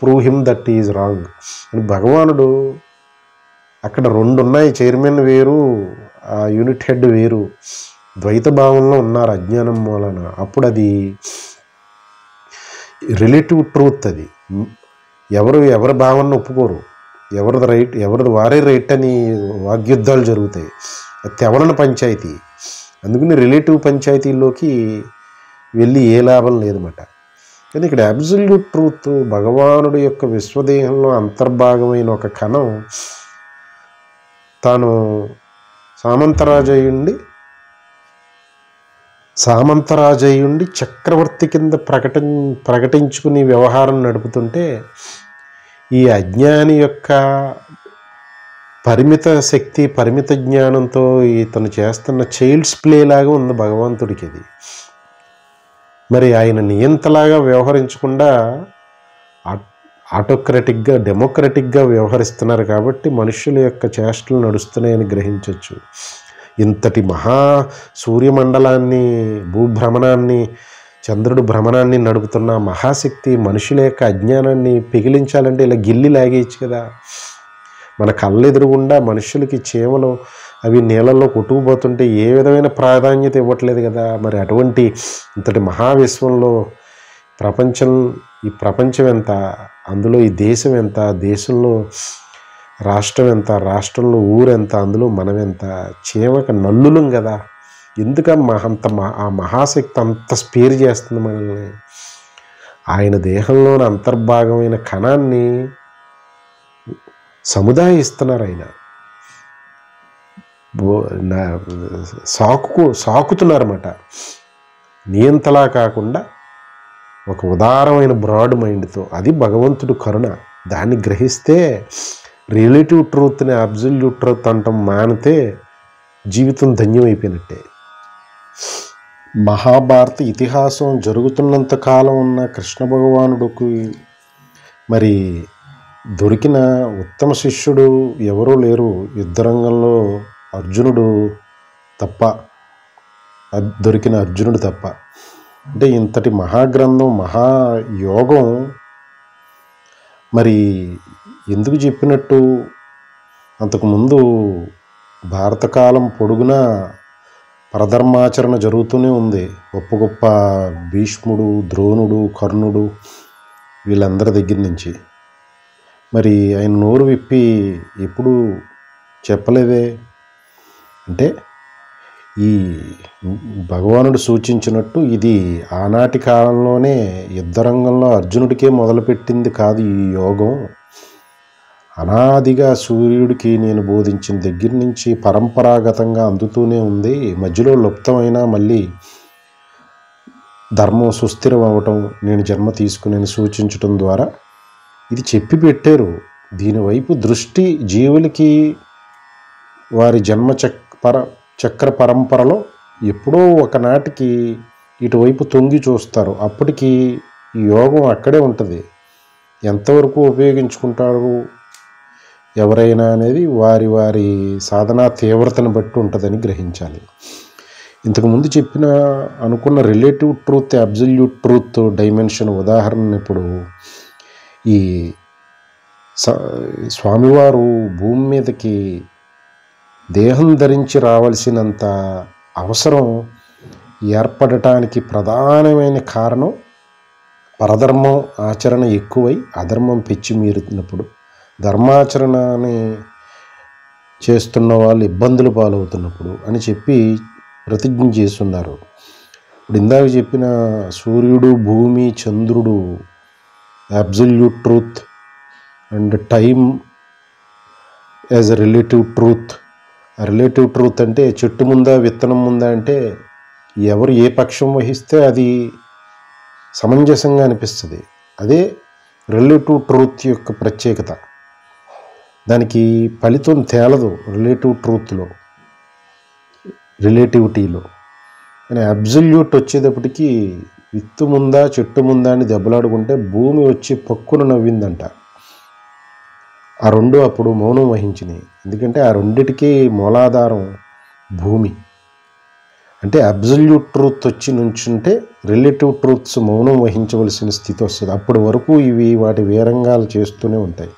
prove him that is wrong అని భగవానుడు. అక్కడ 2 ఉన్నాయి, చైర్మన్ వేరు ఆ యూనిట్ హెడ్ వేరు, ద్వైత భావంలో ఉన్నారు అజ్ఞానం మూలన. అప్పుడు అది రిలేటివ్ ట్రూత్. అది ఎవరి భావనను ఒప్పుకోరు, ఎవరిది రైట్ ఎవరిది వారే రైట్ అని వాగ్యుద్ధాలు జరుగుతాయి. అది తెవలన పంచాయతీ. అందుకని రిలేటివ్ పంచాయతీల్లోకి వెళ్ళి ఏ లాభం లేదన్నమాట. కానీ ఇక్కడ అబ్సల్యూట్ ట్రూత్ భగవానుడి యొక్క విశ్వదేహంలో అంతర్భాగమైన ఒక కణం తాను సామంతరాజయుండి చక్రవర్తి కింద ప్రకటించుకుని వ్యవహారం నడుపుతుంటే ఈ అజ్ఞాని యొక్క పరిమిత శక్తి పరిమిత జ్ఞానంతో ఇతను చేస్తున్న చైల్డ్స్ ప్లే లాగా ఉంది భగవంతుడికి ఇది. మరి ఆయన నియంతలాగా వ్యవహరించకుండా ఆటోక్రటిక్గా డెమోక్రటిక్గా వ్యవహరిస్తున్నారు కాబట్టి మనుషుల యొక్క చేష్టలు నడుస్తున్నాయని గ్రహించవచ్చు. ఇంతటి మహా సూర్యమండలాన్ని భూభ్రమణాన్ని చంద్రుడు భ్రమణాన్ని నడుపుతున్న మహాశక్తి మనుషుల యొక్క అజ్ఞానాన్ని పిగిలించాలంటే ఇలా గిల్లి లాగేయచ్చు కదా. మన కళ్ళెదురుగుండా మనుషులకి చీమలు అవి నీళ్ళల్లో కొట్టుకుపోతుంటే ఏ విధమైన ప్రాధాన్యత ఇవ్వట్లేదు కదా. మరి అటువంటి ఇంతటి మహావిశ్వంలో ఈ ప్రపంచం ఎంత, అందులో ఈ దేశం ఎంత, దేశంలో రాష్ట్రం ఎంత, రాష్ట్రంలో ఊరెంత, అందులో మనం ఎంత, చీమక నల్లులం కదా. ఎందుకు ఆ మహాశక్తి అంత స్పేర్ చేస్తుంది మనల్ని? ఆయన దేహంలోని అంతర్భాగమైన కణాన్ని సముదాయిస్తున్నారు. ఆయన సాకుతున్నారన్నమాట. నియంతలా కాకుండా ఒక ఉదారమైన బ్రాడ్ మైండ్తో. అది భగవంతుడు కరుణ. దాన్ని గ్రహిస్తే రిలేటివ్ ట్రూత్ని అబ్సల్యూట్ ట్రూత్ అంటాం మానితే జీవితం ధన్యమైపోయినట్టే. మహాభారత ఇతిహాసం జరుగుతున్నంత కాలం ఉన్న కృష్ణ భగవానుడికి మరి దొరికిన ఉత్తమ శిష్యుడు ఎవరూ లేరు. యుద్ధరంగంలో అర్జునుడు తప్ప, దొరికిన అర్జునుడు తప్ప. అంటే ఇంతటి మహాగ్రంథం మహాయోగం మరి ఎందుకు చెప్పినట్టు అంతకుముందు భారతకాలం పొడుగునా పరధర్మాచరణ జరుగుతూనే ఉంది. గొప్ప గొప్ప భీష్ముడు, ద్రోణుడు, కర్ణుడు వీళ్ళందరి దగ్గర నుంచి. మరి ఆయన నోరు విప్పి ఎప్పుడు చెప్పలేదే. అంటే ఈ భగవానుడు సూచించినట్టు ఇది ఆనాటి కాలంలోనే యుద్ధరంగంలో అర్జునుడికే మొదలుపెట్టింది కాదు ఈ యోగం. అనాదిగా సూర్యుడికి నేను బోధించిన దగ్గర నుంచి పరంపరాగతంగా అందుతూనే ఉంది. మధ్యలో లుప్తమైనా మళ్ళీ ధర్మం సుస్థిరం అవ్వటం, నేను జన్మ తీసుకుని సూచించటం ద్వారా ఇది చెప్పి పెట్టారు. దీనివైపు దృష్టి జీవులకి వారి జన్మ చక్ర పరంపరలో ఎప్పుడో ఒకనాటికి ఇటువైపు తొంగి చూస్తారు. అప్పటికి ఈ యోగం అక్కడే ఉంటుంది. ఎంతవరకు ఉపయోగించుకుంటారు ఎవరైనా అనేది వారి వారి సాధనా తీవ్రతను బట్టి ఉంటుందని గ్రహించాలి. ఇంతకుముందు అనుకున్న relative truth, absolute truth dimension ఉదాహరణ ఇప్పుడు ఈ స్వామివారు భూమి మీదకి దేహం ధరించి రావాల్సినంత అవసరం ఏర్పడటానికి ప్రధానమైన కారణం పరధర్మం ఆచరణ ఎక్కువై అధర్మం పెచ్చిమీరుతున్నప్పుడు, ధర్మాచరణని చేస్తున్న వాళ్ళు ఇబ్బందులు పాలవుతున్నప్పుడు అని చెప్పి ప్రతిజ్ఞ చేస్తున్నారు. ఇప్పుడు ఇందాక చెప్పిన సూర్యుడు, భూమి, చంద్రుడు absolute truth and time as a relative truth. Relative truth అంటే చెట్టు ముందా విత్తనం ముందా అంటే ఎవరు ఏ పక్షం వహిస్తే అది సమంజసంగా అనిపిస్తుంది. అదే రిలేటివ్ ట్రూత్ యొక్క ప్రత్యేకత. దానికి ఫలితం తేలదు రిలేటివ్ ట్రూత్లో, రిలేటివిటీలో. కానీ అబ్సల్యూట్ వచ్చేటప్పటికి విత్తు ముందా చెట్టు ముందా అని దెబ్బలాడుకుంటే భూమి వచ్చి పక్కున నవ్విందంట. ఆ రెండు అప్పుడు మౌనం వహించినాయి. ఎందుకంటే ఆ రెండిటికి మూలాధారం భూమి. అంటే అబ్సల్యూట్ ట్రూత్ వచ్చి నుంచుంటే రిలేటివ్ ట్రూత్స్ మౌనం వహించవలసిన స్థితి వస్తుంది. అప్పటి వరకు ఇవి వాటి వేరంగాలు చేస్తూనే ఉంటాయి.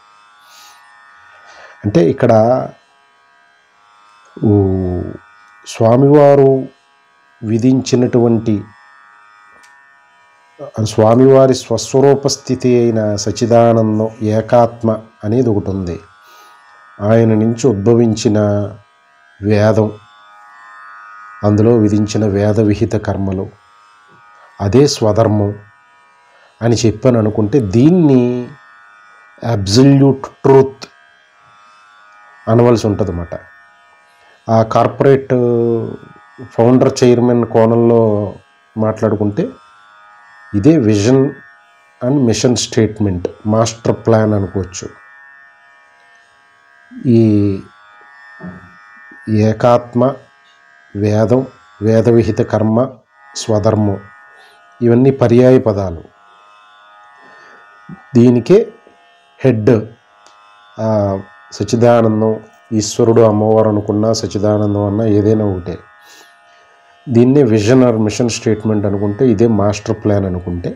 అంటే ఇక్కడ స్వామివారు విధించినటువంటి స్వామివారి స్వస్వరూప స్థితి అయిన సచిదానందం, ఏకాత్మ అనేది ఒకటి ఉంది. ఆయన నుంచి ఉద్భవించిన వేదం, అందులో విధించిన వేద విహిత కర్మలు, అదే స్వధర్మం. అని చెప్పాను అనుకుంటే దీన్ని అబ్సల్యూట్ ట్రూత్ అనవలసి ఉంటుంది అన్నమాట. ఆ కార్పొరేట్ ఫౌండర్ చైర్మన్ కోణంలో మాట్లాడుకుంటే ఇదే vision and mission statement, master plan అనుకోవచ్చు. ఈ ఏకాత్మ, వేదం, వేదవిహిత కర్మ, స్వధర్మం ఇవన్నీ పర్యాయ పదాలు. దీనికే హెడ్ సచ్చిదానందం, ఈశ్వరుడు, అమ్మవారు అనుకున్నా, సచ్చిదానందం అన్నా ఏదైనా ఒకటే. దీన్నే విజన్ ఆర్ మిషన్ స్టేట్మెంట్ అనుకుంటే, ఇదే మాస్టర్ ప్లాన్ అనుకుంటే,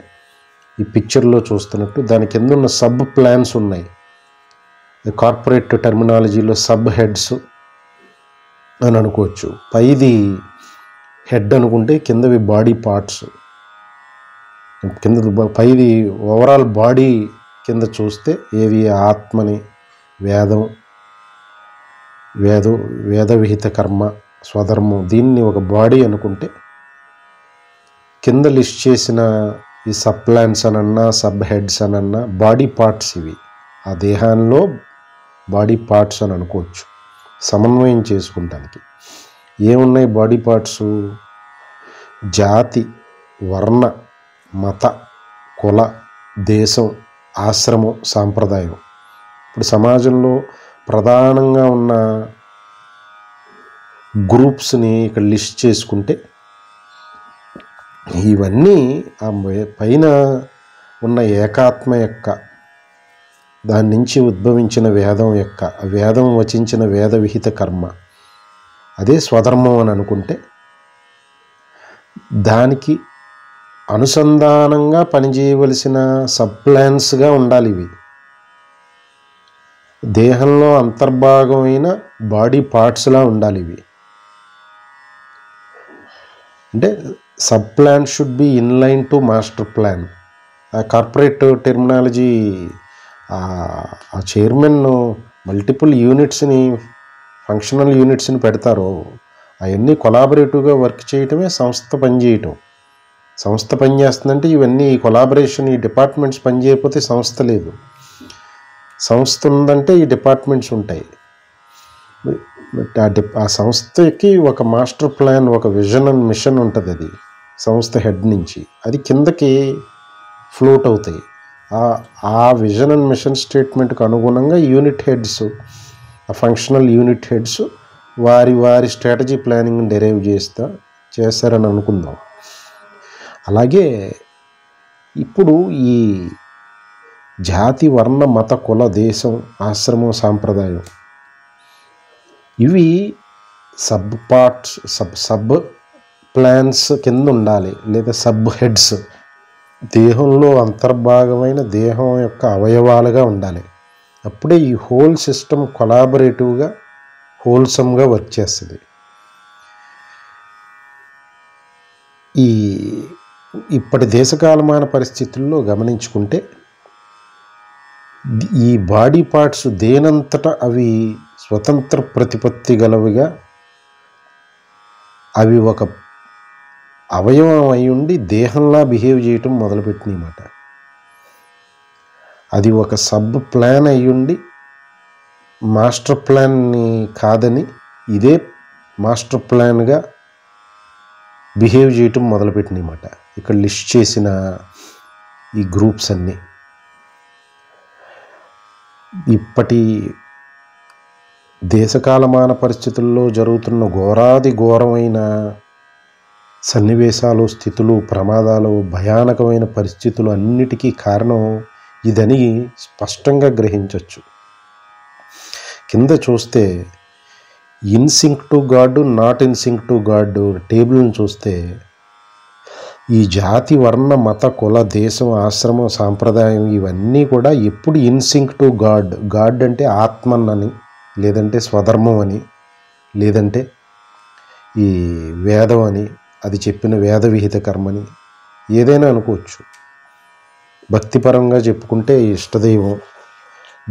ఈ పిక్చర్లో చూస్తున్నట్టు దాని కింద ఉన్న సబ్ ప్లాన్స్ ఉన్నాయి. కార్పొరేట్ టర్మినాలజీలో సబ్ హెడ్స్ అని అనుకోవచ్చు. పైది హెడ్ అనుకుంటే కిందవి బాడీ పార్ట్స్. కింద పైది ఓవరాల్ బాడీ కింద చూస్తే ఏవి ఆత్మని, వేదం, వేదవిహిత కర్మ, స్వధర్మం దీన్ని ఒక బాడీ అనుకుంటే, కింద లిస్ట్ చేసిన ఈ సబ్ ప్లాన్స్ అనన్నా, సబ్ హెడ్స్ అనన్నా బాడీ పార్ట్స్. ఇవి ఆ దేహాల్లో బాడీ పార్ట్స్ అని అనుకోవచ్చు. సమన్వయం చేసుకుంటానికి ఏమున్నాయి బాడీ పార్ట్స్? జాతి, వర్ణ, మత, కుల, దేశం, ఆశ్రమం, సాంప్రదాయం. ఇప్పుడు సమాజంలో ప్రధానంగా ఉన్న గ్రూప్స్ని ఇక్కడ లిస్ట్ చేసుకుంటే ఇవన్నీ ఆ పైన ఉన్న ఏకాత్మ యొక్క, దాని నుంచి ఉద్భవించిన వేదం యొక్క, వేదం వచించిన వేద విహిత కర్మ, అదే స్వధర్మం అని అనుకుంటే దానికి అనుసంధానంగా పనిచేయవలసిన సబ్ ప్లాన్స్గా ఉండాలి ఇవి. దేహంలో అంతర్భాగమైన బాడీ పార్ట్స్లా ఉండాలి ఇవి. అంటే sub plan should be inline to master plan. ఆ కార్పొరేట్ టెర్మినాలజీ ఆ చైర్మన్ మల్టిపుల్ యూనిట్స్ని, ఫంక్షనల్ యూనిట్స్ని పెడతారు. అవన్నీ కొలాబరేటివ్గా వర్క్ చేయటమే సంస్థ పనిచేయటం. సంస్థ పనిచేస్తుందంటే ఇవన్నీ కొలాబరేషన్, ఈ డిపార్ట్మెంట్స్ పనిచేయకపోతే సంస్థ లేదు. సంస్థ ఉందంటే ఈ డిపార్ట్మెంట్స్ ఉంటాయి. ఆ సంస్థకి ఒక మాస్టర్ ప్లాన్, ఒక విజన్ అండ్ మిషన్ ఉంటుంది. అది సంస్థ హెడ్ నుంచి అది కిందకి ఫ్లోట్ అవుతాయి. ఆ విజన్ అండ్ మిషన్ స్టేట్మెంట్కి అనుగుణంగా యూనిట్ హెడ్స్, ఆ ఫంక్షనల్ యూనిట్ హెడ్స్ వారి స్ట్రాటజీ ప్లానింగ్ డెరైవ్ చేస్తారని అనుకుందాం. అలాగే ఇప్పుడు ఈ జాతి, వర్ణ, మత, కుల, దేశం, ఆశ్రమం, సాంప్రదాయం ఇవి సబ్ పార్ట్స్, సబ్ ప్లాన్స్ కింద ఉండాలి, లేదా సబ్ హెడ్స్. దేహంలో అంతర్భాగమైన దేహం యొక్క అవయవాలుగా ఉండాలి. అప్పుడే ఈ హోల్ సిస్టమ్ కొలాబరేటివ్గా, హోల్సమ్గా వర్క్ చేస్తుంది. ఇప్పటి దేశకాలమాన పరిస్థితుల్లో గమనించుకుంటే ఈ బాడీ పార్ట్స్ దేనంతటా అవి స్వతంత్ర ప్రతిపత్తి గలవిగా, అవి ఒక అవయవం అయి ఉండి దేహంలా బిహేవ్ చేయటం మొదలుపెట్టినమాట. అది ఒక సబ్ ప్లాన్ అయ్యుండి మాస్టర్ ప్లాన్ని కాదని ఇదే మాస్టర్ ప్లాన్గా బిహేవ్ చేయటం మొదలుపెట్టినమాట. ఇక్కడ లిస్ట్ చేసిన ఈ గ్రూప్స్ అన్నీ ఇప్పటి దేశకాలమాన పరిస్థితుల్లో జరుగుతున్న ఘోరాది ఘోరమైన సన్నివేశాలు, స్థితులు, ప్రమాదాలు, భయానకమైన పరిస్థితులు అన్నిటికీ కారణం ఇదని స్పష్టంగా గ్రహించవచ్చు. కింద చూస్తే in sync to God, not in sync to God టేబుల్ని చూస్తే ఈ జాతి, వర్ణ, మత, కుల, దేశం, ఆశ్రమం, సాంప్రదాయం ఇవన్నీ కూడా ఎప్పుడు ఇన్సింక్ టు గాడ్ అంటే ఆత్మని, లేదంటే స్వధర్మం అని, లేదంటే ఈ వేదం అని, అది చెప్పిన వేద విహిత కర్మని ఏదైనా అనుకోవచ్చు. భక్తిపరంగా చెప్పుకుంటే ఇష్టదైవం,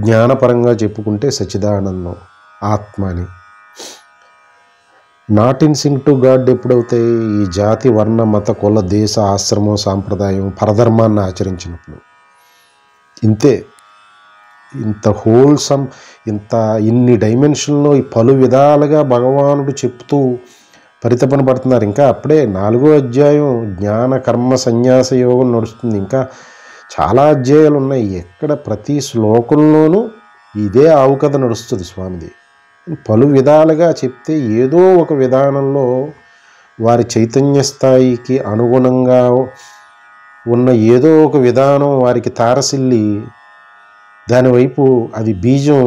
జ్ఞానపరంగా చెప్పుకుంటే సచ్చిదానందం, ఆత్మ అని. Not in sync to God ఎప్పుడవుతాయి? ఈ జాతి, వర్ణ, మత, కుల, దేశ, ఆశ్రమం, సాంప్రదాయం, పరధర్మాన్ని ఆచరించినప్పుడు. ఇంతే. ఇంత హోల్సమ్, ఇన్ని డైమెన్షన్లో ఈ పలు విధాలుగా భగవానుడు చెప్తూ పరితపన పడుతున్నారు. ఇంకా అప్పుడే 4వ అధ్యాయం జ్ఞాన కర్మ సన్యాస యోగం నడుస్తుంది. ఇంకా చాలా అధ్యాయాలు ఉన్నాయి. ఎక్కడ ప్రతి శ్లోకంలోనూ ఇదే ఆవు కథ నడుస్తుంది స్వామిది. పలు విధాలుగా చెప్తే ఏదో ఒక విధానంలో వారి చైతన్య స్థాయికి అనుగుణంగా ఉన్న ఏదో ఒక విధానం వారికి తారసిల్లి దానివైపు అది బీజం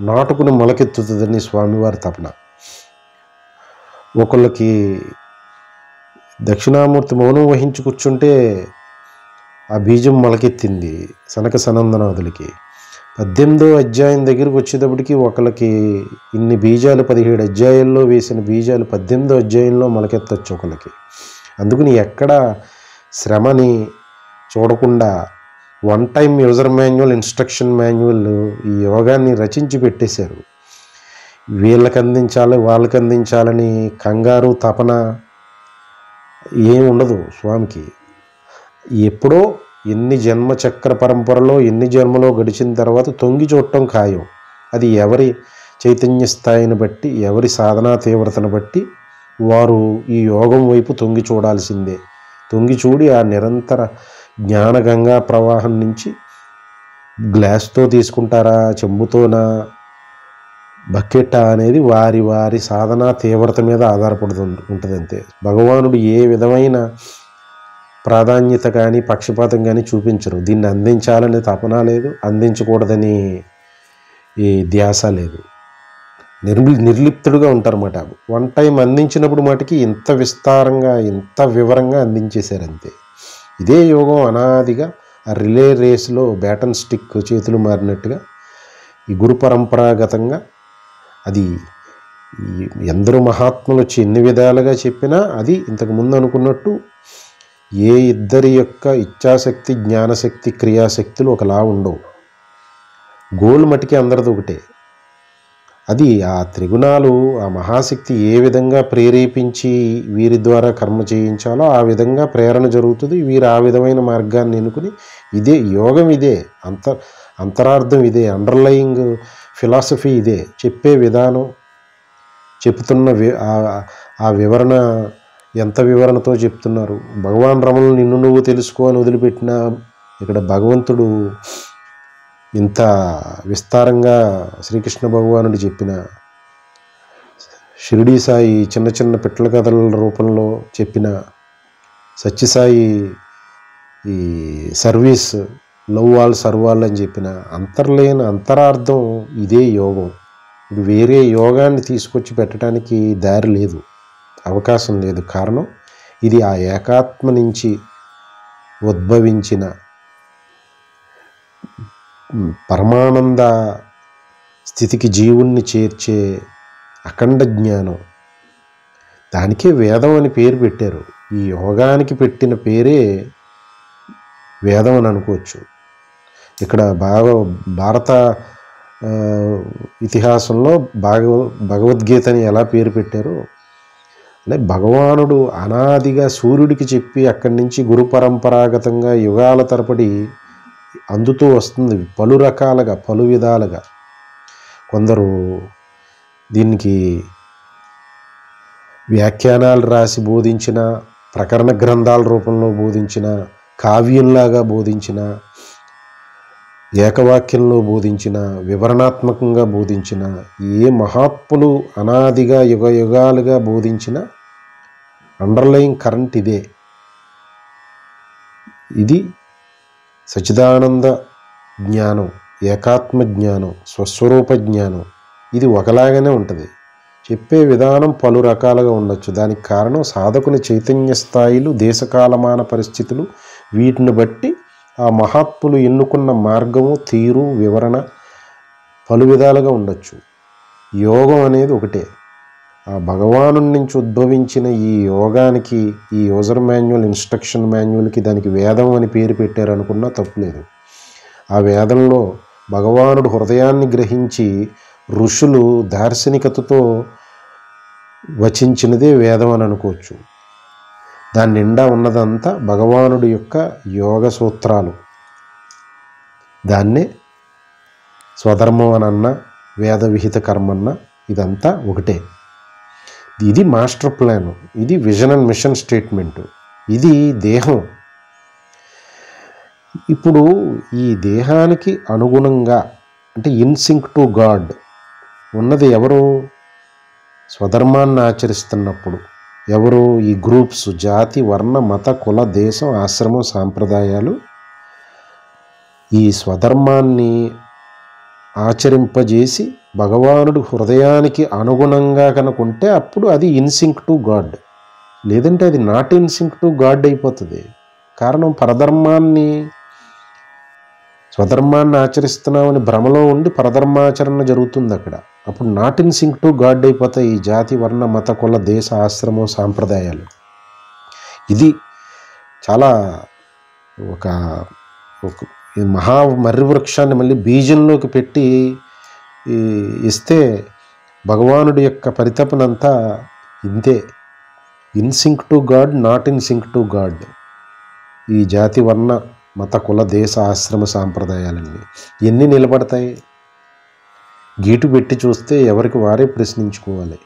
నాటుకుని మొలకెత్తుతుందని స్వామివారి తపన. ఒకళ్ళకి దక్షిణామూర్తి మౌనం వహించి కూర్చుంటే ఆ బీజం మొలకెత్తింది సనక సనందనాథులకి. 18వ అధ్యాయం దగ్గరికి వచ్చేటప్పటికి ఒకళ్ళకి ఇన్ని బీజాలు 17 అధ్యాయాల్లో వేసిన బీజాలు 18వ అధ్యాయంలో మొలకెత్తచ్చు ఒకళ్ళకి. అందుకని ఎక్కడ శ్రమని చూడకుండా one time user manual, instruction manual ఈ యోగాన్ని రచించి పెట్టేశారు. వీళ్ళకి అందించాలి, వాళ్ళకి అందించాలని కంగారు తపన ఏం ఉండదు స్వామికి. ఎప్పుడో ఎన్ని జన్మ చక్ర పరంపరలో ఎన్ని జన్మలో గడిచిన తర్వాత తొంగి చూడటం ఖాయం. అది ఎవరి చైతన్య స్థాయిని బట్టి, ఎవరి సాధనా తీవ్రతను బట్టి వారు ఈ యోగం వైపు తొంగి చూడాల్సిందే. తొంగి చూడి ఆ నిరంతర జ్ఞానగంగా ప్రవాహం నుంచి గ్లాస్తో తీసుకుంటారా, చెంబుతోనా, బకెట్టా అనేది వారి వారి సాధనా తీవ్రత మీద ఉంటుంది అంతే. భగవానుడు ఏ విధమైన ప్రాధాన్యత కానీ పక్షపాతం కానీ చూపించరు. దీన్ని అందించాలని తపన లేదు, అందించకూడదని ఈ ధ్యాస లేదు. నిర్లిప్తుడుగా ఉంటారన్నమాట. వన్ టైం అందించినప్పుడు మటుకి ఇంత విస్తారంగా, ఇంత వివరంగా అందించేశారంతే. ఇదే యోగం అనాదిగా ఆ రిలే రేస్లో బ్యాటన్ స్టిక్ చేతులు మారినట్టుగా ఈ గురు పరంపరాగతంగా అది ఎందరో మహాత్ములు వచ్చి ఎన్ని విధాలుగా చెప్పినా అది ఇంతకుముందు అనుకున్నట్టు ఏ ఇద్దరి యొక్క ఇచ్ఛాశక్తి, జ్ఞానశక్తి, క్రియాశక్తులు ఒకలా ఉండవు. గోల్ మటుకి అందరిది ఒకటే. అది ఆ త్రిగుణాలు, ఆ మహాశక్తి ఏ విధంగా ప్రేరేపించి వీరి ద్వారా కర్మ చేయించాలో ఆ విధంగా ప్రేరణ జరుగుతుంది. వీరు ఆ విధమైన మార్గాన్ని ఎన్నుకుని ఇదే యోగం, ఇదే అంతరార్థం, ఇదే అండర్లయింగ్ ఫిలాసఫీ, ఇదే చెప్పే విధానం, చెప్తున్న ఆ వివరణ ఎంత వివరణతో చెప్తున్నారు. భగవాన్ రమణులు నిన్ను నువ్వు తెలుసుకో అని వదిలిపెట్టిన ఇక్కడ భగవంతుడు ఇంత విస్తారంగా శ్రీకృష్ణ భగవానుడు చెప్పిన, షిరిడీ సాయి చిన్న చిన్న పిట్టల కథల రూపంలో చెప్పిన, సత్యసాయి ఈ సర్వీస్ లవ్ ఆల్ సర్వాల్ అని చెప్పిన అంతర్లేని అంతరార్థం ఇదే యోగం. ఇది వేరే యోగాన్ని తీసుకొచ్చి పెట్టడానికి దారి లేదు, అవకాశం లేదు. కారణం ఇది ఆ ఏకాత్మ నుంచి ఉద్భవించిన పరమానంద స్థితికి జీవుణ్ణి చేర్చే అఖండ జ్ఞానం. దానికే వేదం అని పేరు పెట్టారు. ఈ యోగానికి పెట్టిన పేరే వేదం అని అనుకోవచ్చు. ఇక్కడ భారత ఇతిహాసంలో భగవద్గీతని ఎలా పేరు పెట్టారో అంటే భగవానుడు అనాదిగా సూర్యుడికి చెప్పి అక్కడి నుంచి గురు పరంపరాగతంగా యుగాల తరబడి అందుతూ వస్తుంది. పలు రకాలుగా, పలు విధాలుగా. కొందరు దీనికి వ్యాఖ్యానాలు రాసి బోధించిన, ప్రకరణ గ్రంథాల రూపంలో బోధించిన, కావ్యంలాగా బోధించిన, ఏకవాక్యంలో బోధించిన, వివరణాత్మకంగా బోధించిన, ఏ మహాత్ములు అనాదిగా యుగ యుగాలుగా బోధించిన అండర్లయింగ్ కరెంట్ ఇదే. ఇది సచిదానంద జ్ఞానం, ఏకాత్మ జ్ఞానం, స్వస్వరూప జ్ఞానం. ఇది ఒకలాగానే ఉంటుంది. చెప్పే విధానం పలు రకాలుగా ఉండొచ్చు. దానికి కారణం సాధకుని చైతన్య స్థాయిలు, దేశకాలమాన పరిస్థితులు, వీటిని బట్టి ఆ మహాత్ములు ఎన్నుకున్న మార్గము, తీరు, వివరణ పలు విధాలుగా ఉండొచ్చు. యోగం అనేది ఒకటే. ఆ భగవాను నుంచి ఉద్భవించిన ఈ యోగానికి, ఈ యూజర్ మాన్యువల్, ఇన్స్ట్రక్షన్ మాన్యువల్కి దానికి వేదం అని పేరు పెట్టారనుకున్నా తప్పులేదు. ఆ వేదంలో భగవానుడు హృదయాన్ని గ్రహించి ఋషులు దార్శనికతతో వచించినదే వేదం అని అనుకోవచ్చు. దాని నిండా ఉన్నదంతా భగవానుడి యొక్క యోగ సూత్రాలు. దాన్నే స్వధర్మం అనన్నా వేద విహిత కర్మన్నా ఇదంతా ఒకటే. ఇది మాస్టర్ ప్లాను, ఇది విజన్ అండ్ మిషన్ స్టేట్మెంటు, ఇది దేహం. ఇప్పుడు ఈ దేహానికి అనుగుణంగా అంటే ఇన్సింక్ టు గాడ్ ఉన్నది ఎవరు? స్వధర్మాన్ని ఆచరిస్తున్నప్పుడు ఎవరు? ఈ గ్రూప్స్, జాతి, వర్ణ, మత, కుల, దేశం, ఆశ్రమం, సాంప్రదాయాలు ఈ స్వధర్మాన్ని ఆచరింపజేసి భగవానుడు హృదయానికి అనుగుణంగా కనుకుంటే అప్పుడు అది ఇన్సింక్ టు గాడ్. లేదంటే అది నాట్ ఇన్సింక్ టు గాడ్ అయిపోతుంది. కారణం స్వధర్మాన్ని ఆచరిస్తున్నామని భ్రమలో ఉండి పరధర్మాచరణ జరుగుతుంది అక్కడ. అప్పుడు not in sync to God అయిపోతాయి ఈ జాతి, వర్ణ, మత, కుల, దేశ, ఆశ్రమం, సాంప్రదాయాలు. ఇది చాలా ఒక మహా మర్రి వృక్షాన్ని మళ్ళీ బీజంలోకి పెట్టి ఇస్తే భగవానుడి యొక్క పరితపనంతా ఇంతే. In sync to God, not in sync to God. ఈ జాతి, వర్ణ, మత, కుల, దేశ, ఆశ్రమ సాంప్రదాయాలన్నీ ఎన్ని నిలబడతాయి? గీటు పెట్టి చూస్తే ఎవరికి వారే ప్రశ్నించుకోవాలి.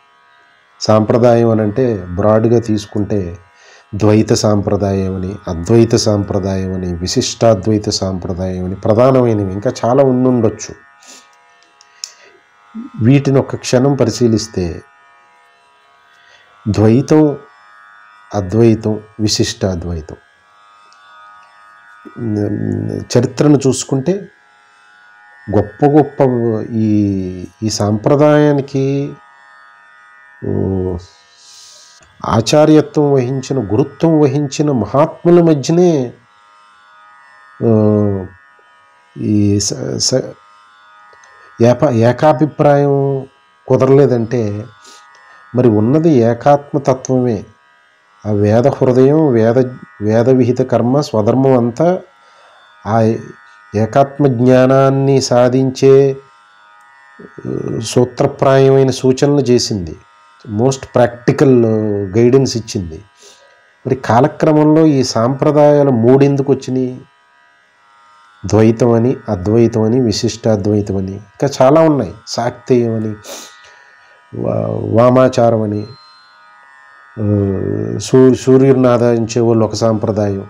సాంప్రదాయం అని అంటే బ్రాడ్గా తీసుకుంటే ద్వైత సాంప్రదాయం అని, అద్వైత సాంప్రదాయం అని, విశిష్టాద్వైత సాంప్రదాయం అని ప్రధానమైనవి ఇంకా చాలా ఉండొచ్చు. వీటిని ఒక క్షణం పరిశీలిస్తే ద్వైతం, అద్వైతం, విశిష్టాద్వైతం చరిత్రను చూసుకుంటే గొప్ప గొప్ప ఈ సాంప్రదాయానికి ఆచార్యత్వం వహించిన, గురుత్వం వహించిన మహాత్ముల మధ్యనే ఈ ఏకాభిప్రాయం కుదరలేదంటే మరి ఉన్నది ఏకాత్మతత్వమే. ఆ వేద హృదయం, వేద విహిత కర్మ, స్వధర్మం అంతా ఆ ఏకాత్మ జ్ఞానాన్ని సాధించే సూత్రప్రాయమైన సూచనలు చేసింది. మోస్ట్ ప్రాక్టికల్ గైడెన్స్ ఇచ్చింది. మరి కాలక్రమంలో ఈ సాంప్రదాయాలు మూడెందుకు వచ్చినాయి? ద్వైతం అని, అద్వైతం అని, విశిష్టాద్వైతం అని, ఇంకా చాలా ఉన్నాయి. శాక్తేయం అని, వామాచారం అని, సూర్యుడిని ఆరాధించే వాళ్ళు ఒక సాంప్రదాయం.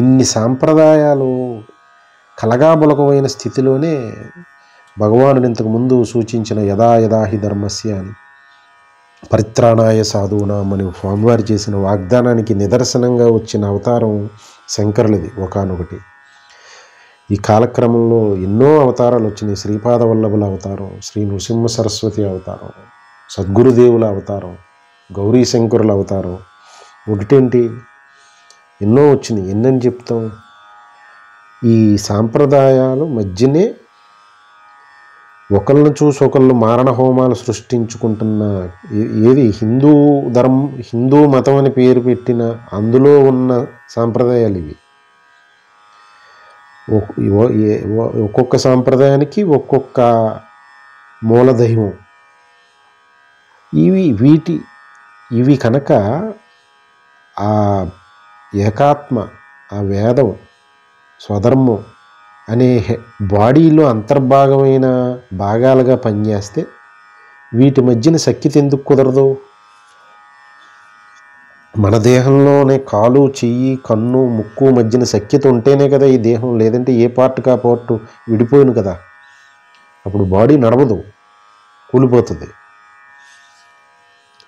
ఇన్ని సాంప్రదాయాలు కలగాబులకమైన స్థితిలోనే భగవానుడు ఇంతకుముందు సూచించిన యదా యదా హి ధర్మస్య అని, పరిత్రాణాయ సాధూనాం అని స్వామివారు చేసిన వాగ్దానానికి నిదర్శనంగా వచ్చిన అవతారం శంకరులది ఒకానొకటి. ఈ కాలక్రమంలో ఎన్నో అవతారాలు వచ్చినాయి. శ్రీపాద వల్లభుల అవతారం, శ్రీ నృసింహ సరస్వతి అవతారం, సద్గురుదేవుల అవతారం, గౌరీశంకరుల అవతారం, ఒకటేంటి ఎన్నో వచ్చినాయి. ఎన్నని చెప్తాం? ఈ సాంప్రదాయాలు మధ్యనే ఒకళ్ళను చూసి ఒకళ్ళు మారణ హోమాలు సృష్టించుకుంటున్న ఏది హిందూ మతం అని పేరు పెట్టిన అందులో ఉన్న సాంప్రదాయాలు ఇవి. ఒక్కొక్క సాంప్రదాయానికి ఒక్కొక్క మూలదైవం. ఇవి కనుక ఆ ఏకాత్మ, ఆ వేదం, స్వధర్మం అనే బాడీలో అంతర్భాగమైన భాగాలుగా పనిచేస్తే వీటి మధ్యన సఖ్యత ఎందుకు కుదరదు? మన దేహంలోనే కాలు, చెయ్యి, కన్ను, ముక్కు మధ్యన సఖ్యత ఉంటేనే కదా ఈ దేహం. లేదంటే ఏ పార్ట్కి ఆ పార్ట్ విడిపోయిను కదా. అప్పుడు బాడీ నడవదు, కూలిపోతుంది.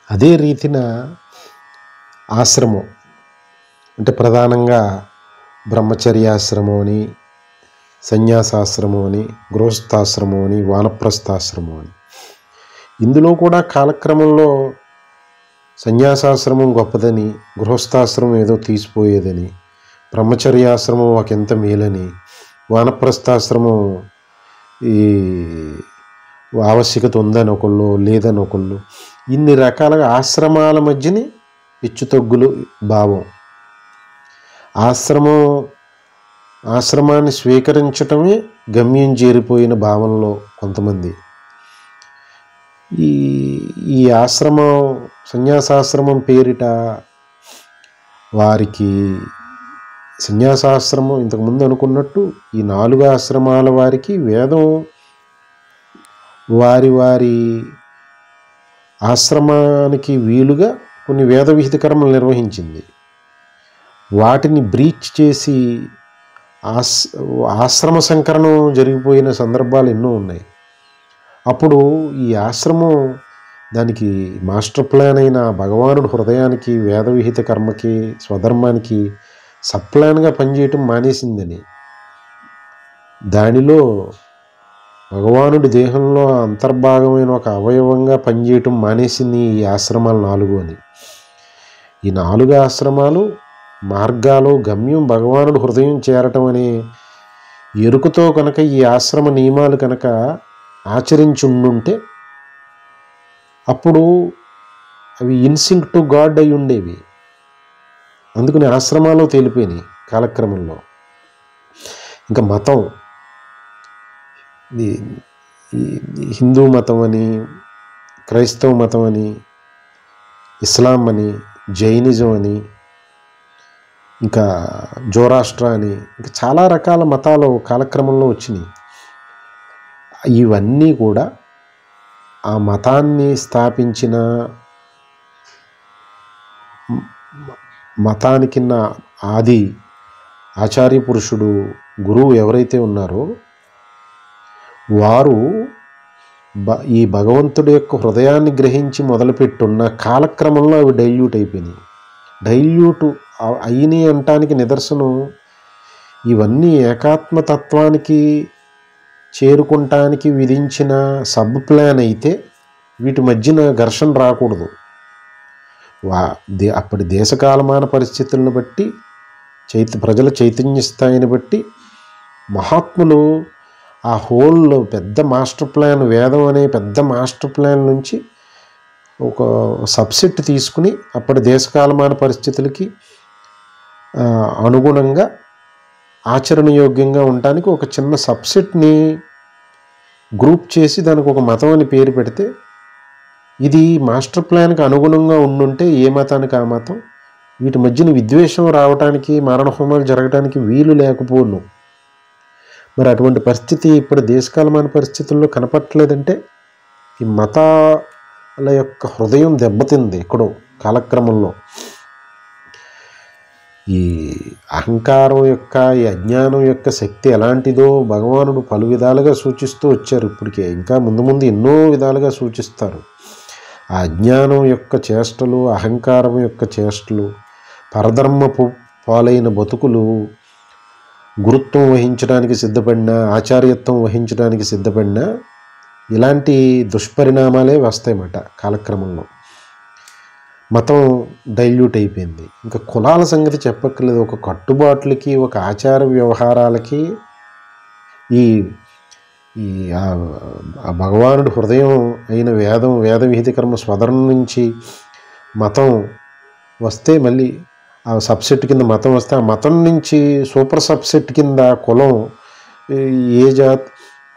అదే రీతిన ఆశ్రమం అంటే ప్రధానంగా బ్రహ్మచర్యాశ్రమం అని, సన్యాసాశ్రమం అని, గృహస్థాశ్రమం అని, వానప్రస్థాశ్రమం అని. ఇందులో కూడా కాలక్రమంలో సన్యాసాశ్రమం గొప్పదని, గృహస్థాశ్రమం ఏదో తీసిపోయేదని, బ్రహ్మచర్యాశ్రమం ఒకంత మేలని, వానప్రస్థాశ్రమం ఈ ఆవశ్యకత ఉందని ఒకళ్ళు, లేదని ఒకళ్ళు, ఇన్ని రకాలుగా ఆశ్రమాల మధ్యని హెచ్చుతగ్గులు భావం. ఆశ్రమాన్ని స్వీకరించటమే గమ్యం చేరిపోయిన భావనలో కొంతమంది. ఈ ఆశ్రమం సన్యాసాశ్రమం పేరిట వారికి సన్యాసాశ్రమం ఇంతకుముందు అనుకున్నట్టు ఈ 4 ఆశ్రమాల వారికి వేదం వారి వారి ఆశ్రమానికి వీలుగా కొన్ని వేద విహిత కర్మలు నిర్వహించింది. వాటిని బ్రీచ్ చేసి ఆశ్రమ సంకరణం జరిగిపోయిన సందర్భాలు ఎన్నో ఉన్నాయి. అప్పుడు ఈ ఆశ్రమం దానికి మాస్టర్ ప్లాన్ అయిన భగవానుడు హృదయానికి, వేద విహిత కర్మకి, స్వధర్మానికి సప్లాన్గా పనిచేయటం మానేసిందని, దానిలో భగవానుడి దేహంలో అంతర్భాగమైన ఒక అవయవంగా పనిచేయటం మానేసింది ఈ ఆశ్రమాలు 4 అని. ఈ 4 ఆశ్రమాలు మార్గాలు గమ్యం భగవానుడు హృదయం చేరటం అనే ఎరుకతో కనుక ఈ ఆశ్రమ నియమాలు కనుక ఆచరించి ఉండుంటే అప్పుడు అవి ఇన్సింక్ టు గాడ్ అయి ఉండేవి. అందుకని ఆశ్రమాలు తేలిపోయినాయి కాలక్రమంలో. ఇంకా మతం, హిందూ మతం అని, క్రైస్తవ మతం అని, ఇస్లాం అని, జైనిజం అని, ఇంకా జోరాష్ట్ర అని, ఇంకా చాలా రకాల మతాలు కాలక్రమంలో వచ్చినాయి. ఇవన్నీ కూడా ఆ మతాన్ని స్థాపించిన మతానికిన్న ఆది ఆచార్య పురుషుడు, గురువు ఎవరైతే ఉన్నారో వారు ఈ భగవంతుడి యొక్క హృదయాన్ని గ్రహించి మొదలుపెట్టున్న కాలక్రమంలో అవి డైల్యూట్ అయిపోయినాయి. డైల్యూట్ అయినాయి అనటానికి నిదర్శనం ఇవన్నీ ఏకాత్మతత్వానికి చేరుకుంటానికి విధించిన సబ్ ప్లాన్ అయితే వీటి మధ్యన ఘర్షణ రాకూడదు. అప్పటి దేశకాలమాన పరిస్థితులను బట్టి, ప్రజల చైతన్య స్థాయిని బట్టి మహాత్ములు ఆ హోల్ పెద్ద మాస్టర్ ప్లాన్, వేదం అనే పెద్ద మాస్టర్ ప్లాన్ నుంచి ఒక సబ్సెట్ తీసుకుని అప్పటి దేశకాలమాన పరిస్థితులకి అనుగుణంగా ఆచరణయోగ్యంగా ఉండటానికి ఒక చిన్న సబ్సెట్ని గ్రూప్ చేసి దానికి ఒక మతం అని పేరు పెడితే, ఇది మాస్టర్ ప్లాన్కి అనుగుణంగా ఉండుంటే ఏ మతానికి ఆ మతం, వీటి మధ్యన విద్వేషం రావడానికి, మారణహోమాలు జరగడానికి వీలు లేకపోను. మరి అటువంటి పరిస్థితి ఇప్పుడు దేశకాలమైన పరిస్థితుల్లో కనపట్టలేదంటే ఈ మతాల యొక్క హృదయం దెబ్బతింది ఎక్కడో కాలక్రమంలో. ఈ అహంకారం యొక్క, ఈ అజ్ఞానం యొక్క శక్తి ఎలాంటిదో భగవానుడు పలు విధాలుగా సూచిస్తూ వచ్చారు. ఇప్పటికే ఇంకా ముందు ముందు ఎన్నో విధాలుగా సూచిస్తారు. ఆ అజ్ఞానం యొక్క చేష్టలు, అహంకారం యొక్క చేష్టలు, పరధర్మపు పాలైన బతుకులు, గురుత్వం వహించడానికి సిద్ధపడినా, ఆచార్యత్వం వహించడానికి సిద్ధపడినా ఇలాంటి దుష్పరిణామాలే వస్తాయన్నమాట కాలక్రమంలో. మతం డైల్యూట్ అయిపోయింది. ఇంకా కులాల సంగతి చెప్పక్కర్లేదు. ఒక కట్టుబాట్లకి, ఒక ఆచార వ్యవహారాలకి ఈ ఈ భగవానుడు హృదయం అయిన వేదం, వేద విహిత కర్మ స్వధర్మం నుంచి మతం వస్తే, మళ్ళీ ఆ సబ్సెట్ కింద మతం వస్తే, ఆ మతం నుంచి సూపర్ సబ్సెట్ కింద కులం, ఏ జాత్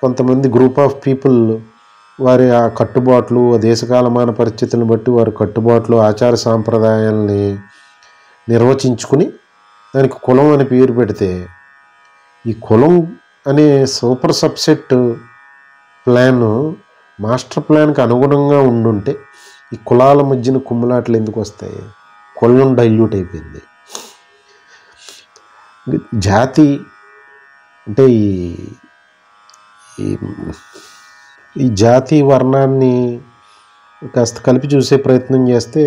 కొంతమంది గ్రూప్ ఆఫ్ పీపుల్ వారి ఆ కట్టుబాట్లు, దేశకాలమాన పరిస్థితులను బట్టి వారి కట్టుబాట్లు, ఆచార సాంప్రదాయాల్ని నిర్వచించుకుని దానికి కులం అని పేరు పెడితే, ఈ కులం అనే సూపర్ సబ్సెట్ ప్లాన్ మాస్టర్ ప్లాన్కి అనుగుణంగా ఉండుంటే ఈ కులాల మధ్యన కుమ్ములాట్లు ఎందుకు వస్తాయి? కులం డైల్యూట్ అయిపోయింది. జాతి అంటే ఈ జాతి వర్ణాన్ని కాస్త కలిపి చూసే ప్రయత్నం చేస్తే,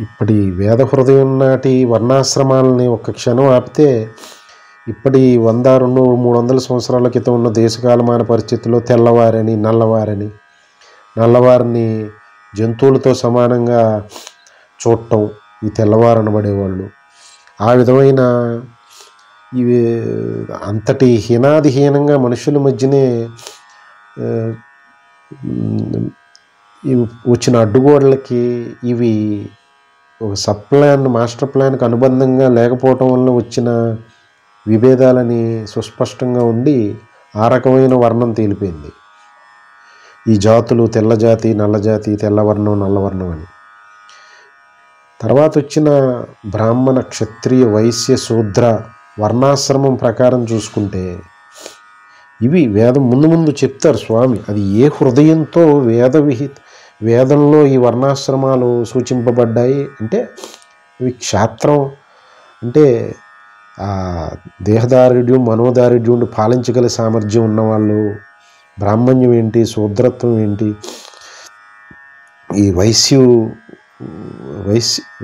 ఇప్పటి వేద హృదయం నాటి వర్ణాశ్రమాలని ఒక్క క్షణం ఆపితే, ఇప్పటి 100, 200, 300 సంవత్సరాల క్రితం ఉన్న దేశకాలమాన పరిస్థితుల్లో తెల్లవారని, నల్లవారిని జంతువులతో సమానంగా చూడటం ఈ తెల్లవారు అనబడేవాళ్ళు. ఆ విధమైన ఇవి అంతటి హీనాదిహీనంగా మనుషుల మధ్యనే వచ్చిన అడ్డుగోడలకి ఇవి ఒక సబ్ ప్లాన్, మాస్టర్ ప్లాన్కి అనుబంధంగా లేకపోవటం వల్ల వచ్చిన విభేదాలని సుస్పష్టంగా ఉండి ఆ రకమైన వర్ణం తేలిపోయింది. ఈ జాతులు తెల్ల జాతి, నల్ల జాతి, తెల్లవర్ణం, నల్లవర్ణం అని. తర్వాత వచ్చిన బ్రాహ్మణ, క్షత్రియ, వైశ్య, శూద్ర వర్ణాశ్రమం ప్రకారం చూసుకుంటే ఇవి వేదం ముందు చెప్తారు స్వామి. అది ఏ హృదయంతో వేదంలో ఈ వర్ణాశ్రమాలు సూచింపబడ్డాయి అంటే ఇవి క్షాత్రం అంటే దేహదారుఢ్యం, మనోదారుఢ్యం పాలించగల సామర్థ్యం ఉన్నవాళ్ళు, బ్రాహ్మణ్యం ఏంటి, శూద్రత్వం ఏంటి, ఈ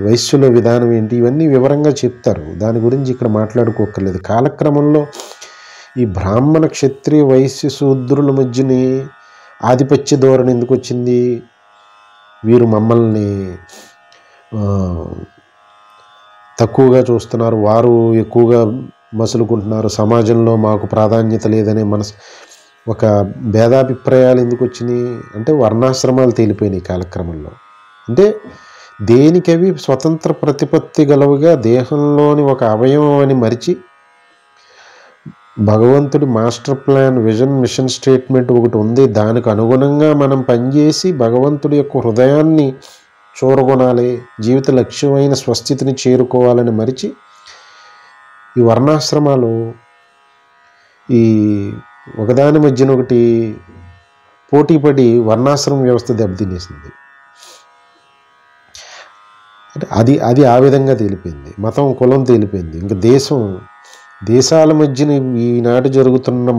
వైశ్యుల విధానం ఏంటి, ఇవన్నీ వివరంగా చెప్తారు. దాని గురించి ఇక్కడ మాట్లాడుకోకర్లేదు. కాలక్రమంలో ఈ బ్రాహ్మణ, క్షత్రియ, వైశ్య, శూద్రుల మధ్యని ఆధిపత్య ధోరణి ఎందుకు వచ్చింది? వీరు మమ్మల్ని తక్కువగా చూస్తున్నారు, వారు ఎక్కువగా మసులుకుంటున్నారు, సమాజంలో మాకు ప్రాధాన్యత లేదనే ఒక భేదాభిప్రాయాలు ఎందుకు వచ్చినాయి అంటే వర్ణాశ్రమాలు తేలిపోయినాయి కాలక్రమంలో. అంటే దేనికవి స్వతంత్ర ప్రతిపత్తి గలవుగా దేహంలోని ఒక అవయవం అని మరిచి భగవంతుడి master plan, vision, mission statement ఒకటి ఉంది, దానికి అనుగుణంగా మనం పనిచేసి భగవంతుడి యొక్క హృదయాన్ని చూరగొనాలి, జీవిత లక్ష్యమైన స్వస్థితిని చేరుకోవాలని మరిచి ఈ వర్ణాశ్రమాలు ఈ ఒకదాని మధ్యన ఒకటి పోటీపడి వర్ణాశ్రమ వ్యవస్థ దెబ్బతినేసింది. అది ఆ విధంగా తేలిపోయింది. మతం, కులం తేలిపోయింది. ఇంకా దేశాల మధ్యన ఈనాటి జరుగుతున్న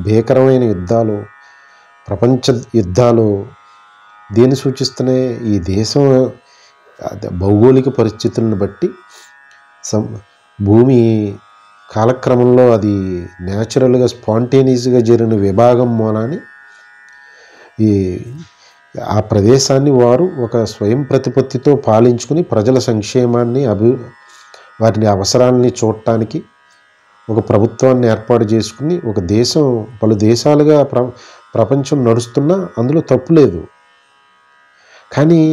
భీకరమైన యుద్ధాలు, ప్రపంచ యుద్ధాలు దేన్ని సూచిస్తున్నాయి? ఈ దేశం భౌగోళిక పరిస్థితులను బట్టి భూమి కాలక్రమంలో అది న్యాచురల్గా స్పాంటేనియస్గా జరిగిన విభాగం మూలాన్ని ఆ ప్రదేశాన్ని వారు ఒక స్వయం ప్రతిపత్తితో పాలించుకుని ప్రజల సంక్షేమాన్ని వారిని అవసరాలని చూడటానికి ఒక ప్రభుత్వాన్ని ఏర్పాటు చేసుకుని ఒక దేశం పలు దేశాలుగా ప్రపంచం నడుస్తున్నా అందులో తప్పు లేదు. కానీ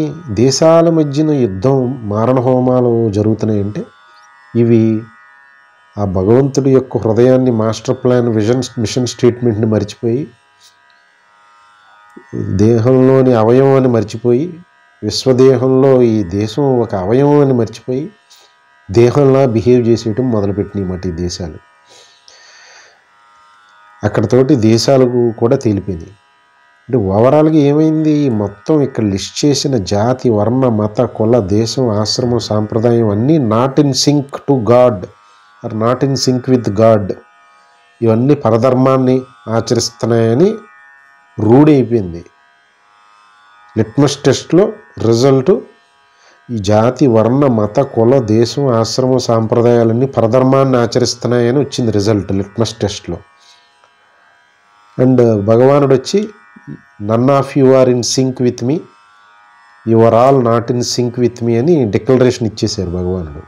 దేశాల మధ్యన యుద్ధం, మారణ హోమాలు జరుగుతున్నాయంటే ఇవి ఆ భగవంతుడి యొక్క హృదయాన్ని, మాస్టర్ ప్లాన్, విజన్, మిషన్ స్టేట్మెంట్ని మర్చిపోయి, దేహంలోని అవయవాన్ని మర్చిపోయి, విశ్వదేహంలో ఈ దేశం ఒక అవయవం అని మర్చిపోయి దేహంలా బిహేవ్ చేసేయటం మొదలుపెట్టినాయి మాట ఈ దేశాలు. అక్కడతోటి దేశాలకు కూడా తేలిపోయినాయి. అంటే ఓవరాల్గా ఏమైంది? మొత్తం ఇక్కడ లిస్ట్ చేసిన జాతి, వర్ణ, మత, కుల, దేశం, ఆశ్రమం, సాంప్రదాయం అన్నీ not in sync to God or not in sync with God, ఇవన్నీ పరధర్మాన్ని ఆచరిస్తున్నాయని రూఢైపోయింది. లిట్మస్ టెస్ట్లో రిజల్ట్ ఈ జాతి, వర్ణ, మత, కుల, దేశం, ఆశ్రమం, సాంప్రదాయాలన్నీ పరధర్మాన్ని ఆచరిస్తున్నాయని వచ్చింది రిజల్ట్ లిట్మస్ టెస్ట్లో. అండ్ భగవానుడు వచ్చి none of you are in sync with me, you are all not in sync with me అని డిక్లరేషన్ ఇచ్చేశారు భగవానుడు.